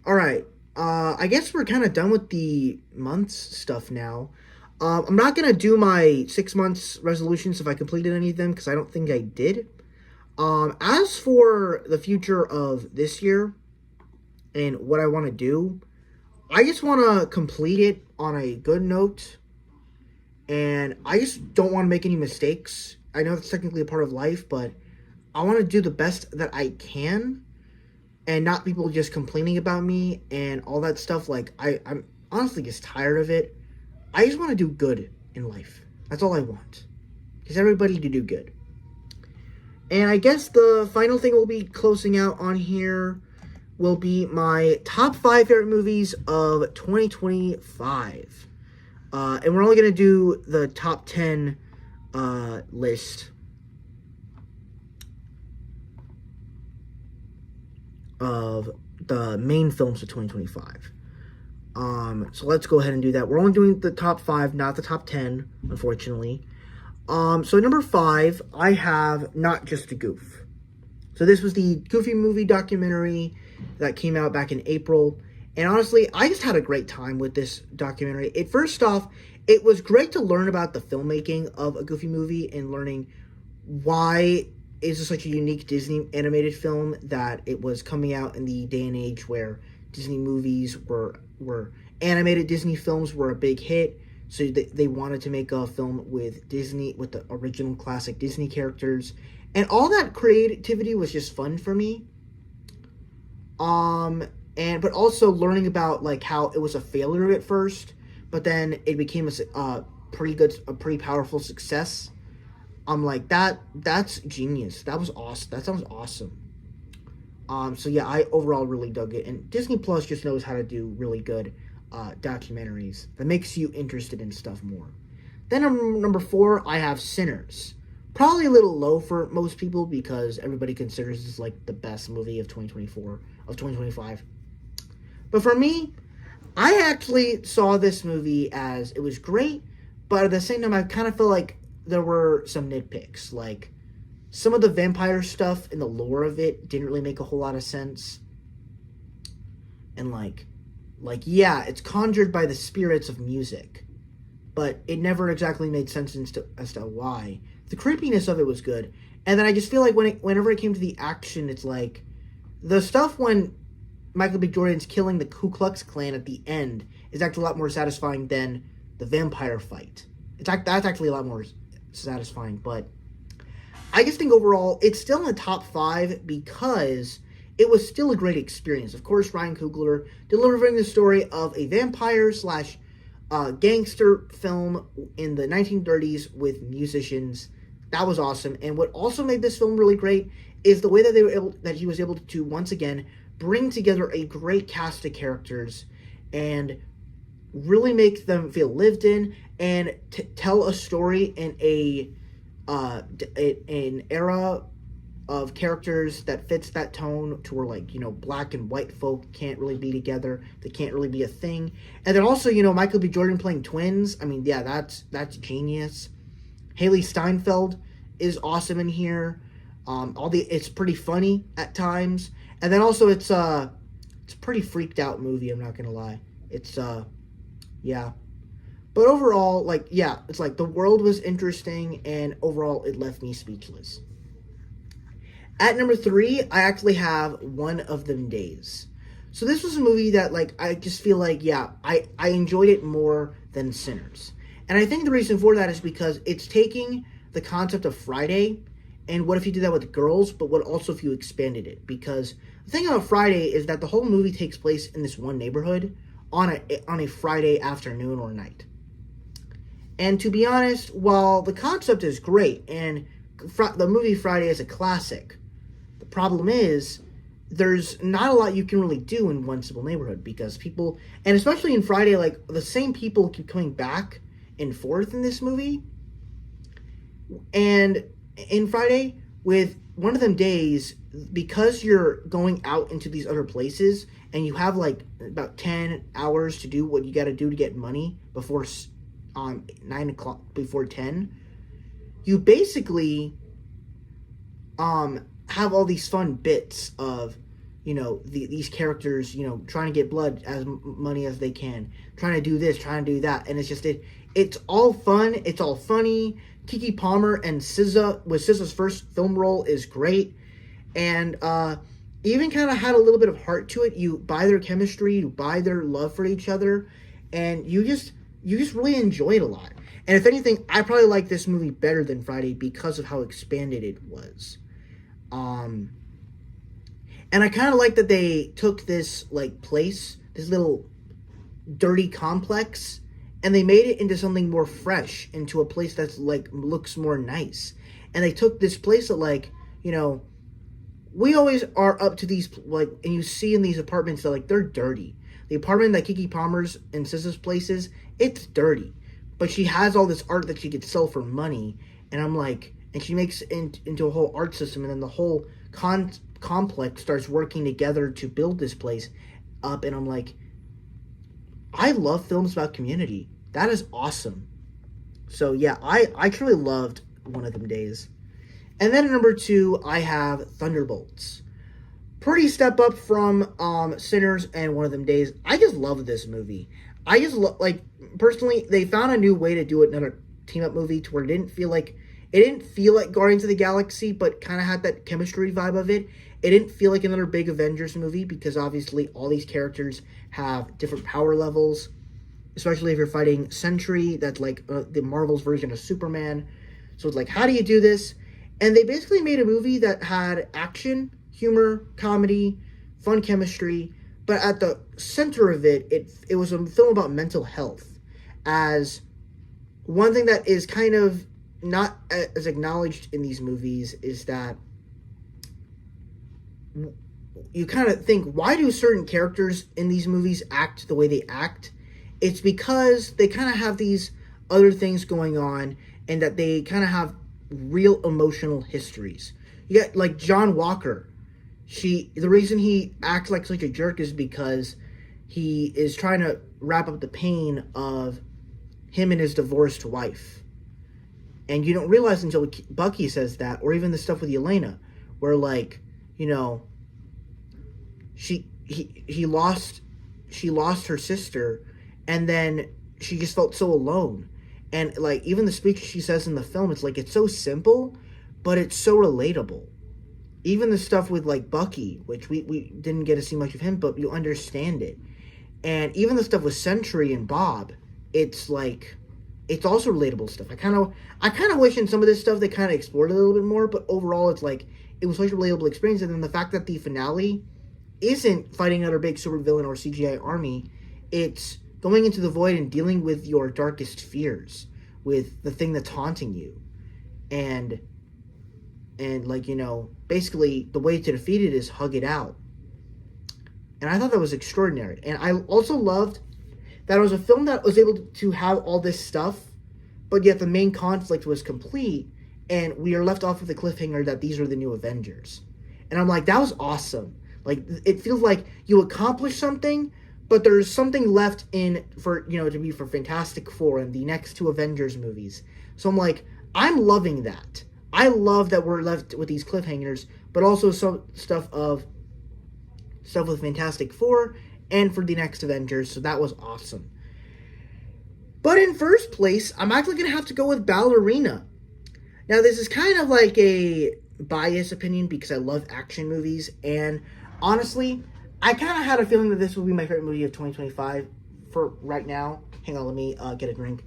All right. I guess we're kind of done with the months stuff now. I'm not going to do my 6 months resolutions if I completed any of them because I don't think I did. As for the future of this year and what I want to do, I just want to complete it on a good note. And I just don't want to make any mistakes. I know that's technically a part of life, but I want to do the best that I can. And not people just complaining about me and all that stuff. Like, I'm honestly just tired of it. I just want to do good in life. That's all I want. Just everybody to do good. And I guess the final thing we'll be closing out on here will be my top 5 favorite movies of 2025. And we're only going to do the top 10 list of the main films of 2025. So let's go ahead and do that. We're only doing the top 5, not the top 10, unfortunately. So number 5, I have Not Just a Goof. So this was the Goofy movie documentary that came out back in April. And honestly, I just had a great time with this documentary. First off, it was great to learn about the filmmaking of a Goofy movie and learning why is such a unique Disney animated film that it was coming out in the day and age where Disney movies were animated Disney films were a big hit. So they wanted to make a film with Disney, with the original classic Disney characters. And all that creativity was just fun for me. But also learning about like how it was a failure at first, but then it became a pretty powerful success. I'm like, that's genius. That was awesome. That sounds awesome. So yeah, I overall really dug it. And Disney Plus just knows how to do really good documentaries that makes you interested in stuff more. Then number 4, I have Sinners. Probably a little low for most people because everybody considers this like the best movie of 2025. But for me, I actually saw this movie as it was great, but at the same time, I kind of feel like there were some nitpicks. Like, some of the vampire stuff and the lore of it didn't really make a whole lot of sense. And yeah, it's conjured by the spirits of music, but it never exactly made sense as to why. The creepiness of it was good. And then I just feel like whenever it came to the action, it's like, the stuff when Michael B. Jordan's killing the Ku Klux Klan at the end is actually a lot more satisfying than the vampire fight. That's actually a lot more satisfying, but I just think overall it's still in the top 5 because it was still a great experience. Of course, Ryan Coogler delivering the story of a vampire / gangster film in the 1930s with musicians. That was awesome. And what also made this film really great is the way that he was able to once again bring together a great cast of characters and really make them feel lived in and tell a story in an era of characters that fits that tone to where black and white folk can't really be together. They can't really be a thing. And then also, Michael B. Jordan playing twins. I mean, yeah, that's genius. Haley Steinfeld is awesome in here. It's pretty funny at times. And then also it's a pretty freaked out movie, I'm not gonna lie. It's yeah. But overall, it's like the world was interesting and overall it left me speechless. At number 3, I actually have One of Them Days. So this was a movie that I just feel like, yeah, I enjoyed it more than Sinners. And I think the reason for that is because it's taking the concept of Friday and what if you did that with girls, but what also if you expanded it? Because the thing about Friday is that the whole movie takes place in this one neighborhood on a Friday afternoon or night. And to be honest, while the concept is great and the movie Friday is a classic, the problem is there's not a lot you can really do in One Simple Neighborhood because people, and especially in Friday, like the same people keep coming back and forth in this movie. And in Friday, with one of them days, because you're going out into these other places and you have like about 10 hours to do what you got to do to get money before 9 o'clock, before 10, you basically have all these fun bits of, these characters, trying to get blood as money as they can, trying to do this, trying to do that, and it's all fun, it's all funny. Keke Palmer and SZA, with SZA's first film role, is great, and even kind of had a little bit of heart to it. You buy their chemistry, you buy their love for each other, and you just really enjoy it a lot. And if anything, I probably like this movie better than Friday because of how expanded it was. And I kind of like that they took this place, this little dirty complex, and they made it into something more fresh, into a place that's looks more nice. And they took this place that we always are up to these and you see in these apartments that they're dirty. The apartment that Keke Palmer's and SZA's places, it's dirty, but she has all this art that she could sell for money, and and she makes it into a whole art system, and then the whole complex starts working together to build this place up, and I'm like, I love films about community. That is awesome. So yeah, I truly loved One of Them Days. And then at number 2, I have Thunderbolts. Pretty step up from Sinners and One of Them Days. I just love this movie. I just personally, they found a new way to do another team up movie to where it didn't feel like Guardians of the Galaxy, but kind of had that chemistry vibe of it. It didn't feel like another big Avengers movie because obviously all these characters have different power levels, especially if you're fighting Sentry, that's the Marvel's version of Superman. So it's how do you do this? And they basically made a movie that had action, humor, comedy, fun chemistry, but at the center of it was a film about mental health. As one thing that is kind of not as acknowledged in these movies is that you kind of think, why do certain characters in these movies act the way they act? It's because they kind of have these other things going on, and that they kind of have real emotional histories. You got John Walker. The reason he acts like such a jerk is because he is trying to wrap up the pain of him and his divorced wife. And you don't realize until Bucky says that, or even the stuff with Yelena, where she lost her sister, and then she just felt so alone. And even the speech she says in the film, it's so simple, but it's so relatable. Even the stuff with Bucky, which we didn't get to see much of him, but you understand it. And even the stuff with Sentry and Bob, it's also relatable stuff. I kind of wish in some of this stuff they kind of explored a little bit more, but overall it was such a relatable experience. And then the fact that the finale isn't fighting another big supervillain or CGI army, it's going into the void and dealing with your darkest fears, with the thing that's haunting you. And basically the way to defeat it is hug it out. And I thought that was extraordinary. And I also loved that it was a film that was able to have all this stuff, but yet the main conflict was complete, and we are left off with the cliffhanger that these are the new Avengers. And I'm like, that was awesome. It feels like you accomplished something, but there's something left to be for Fantastic Four and the next 2 Avengers movies. So I'm like, I'm loving that. I love that we're left with these cliffhangers, but also some stuff with Fantastic Four and for the next Avengers, so that was awesome. But in first place, I'm actually going to have to go with Ballerina. Now, this is kind of a biased opinion because I love action movies, and honestly, I kind of had a feeling that this would be my favorite movie of 2025 for right now. Hang on, let me get a drink.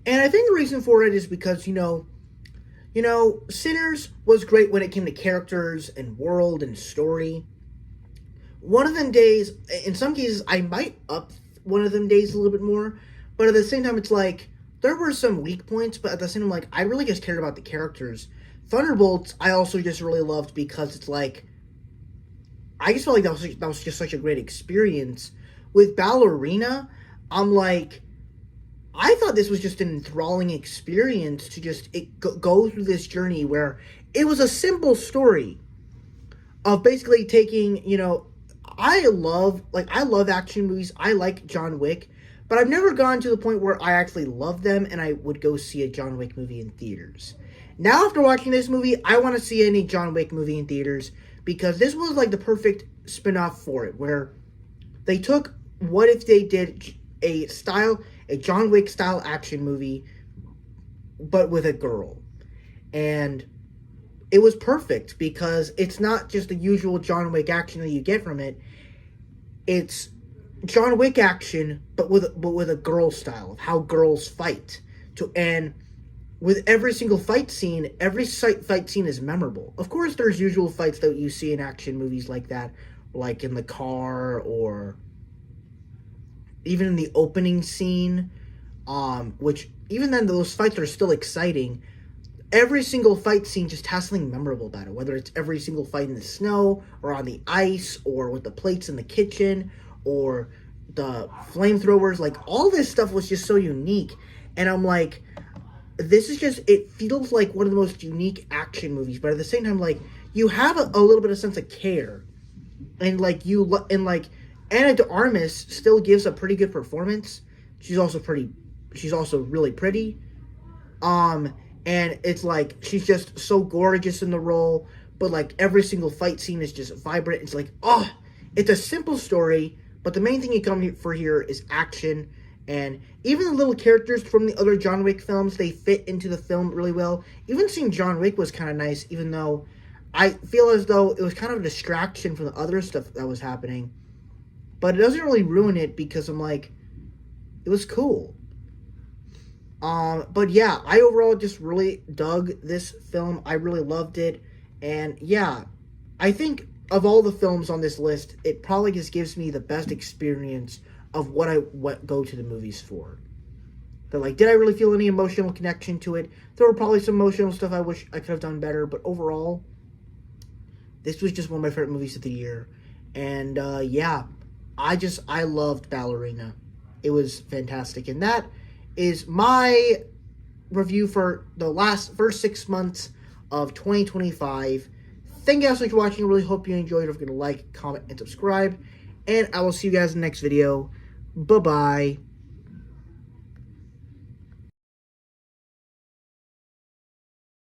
And I think the reason for it is because, Sinners was great when it came to characters and world and story. One of them days, in some cases, I might up one of them days a little bit more, but at the same time, it's like, there were some weak points, but at the same time, like, I really just cared about the characters. Thunderbolts, I also just really loved because it's like, I just felt like that was just such a great experience. With Ballerina, I'm like, I thought this was just an enthralling experience to just go through this journey where it was a simple story of basically taking, I love action movies. I like John Wick, but I've never gone to the point where I actually love them and I would go see a John Wick movie in theaters. Now, after watching this movie, I want to see any John Wick movie in theaters because this was like the perfect spin-off for it, where they took what if they did a John Wick style action movie, but with a girl. And it was perfect because it's not just the usual John Wick action that you get from it. It's John Wick action, but with a girl style of how girls fight. And with every single fight scene, every fight scene is memorable. Of course, there's usual fights that you see in action movies like that, like in the car or even in the opening scene, which even then those fights are still exciting. Every single fight scene just has something memorable about it, whether it's every single fight in the snow or on the ice or with the plates in the kitchen or the flamethrowers. Like, all this stuff was just so unique, and I'm like, it feels like one of the most unique action movies, but at the same time, like, you have a little bit of sense of care, and like Ana de Armas still gives a pretty good performance. She's also really pretty. And it's like, she's just so gorgeous in the role, but like every single fight scene is just vibrant. It's like, it's a simple story, but the main thing you come for here is action. And even the little characters from the other John Wick films, they fit into the film really well. Even seeing John Wick was kind of nice, even though I feel as though it was kind of a distraction from the other stuff that was happening. But it doesn't really ruin it because I'm like, it was cool. But yeah, I overall just really dug this film. I really loved it. And yeah, I think of all the films on this list, it probably just gives me the best experience of what I go to the movies for. But like, did I really feel any emotional connection to it? There were probably some emotional stuff I wish I could have done better, but overall, this was just one of my favorite movies of the year. And yeah, I loved Ballerina. It was fantastic. And that is my review for the first 6 months of 2025. Thank you guys so much for watching. I really hope you enjoyed. Don't forget to like, comment, and subscribe. And I will see you guys in the next video. Bye-bye.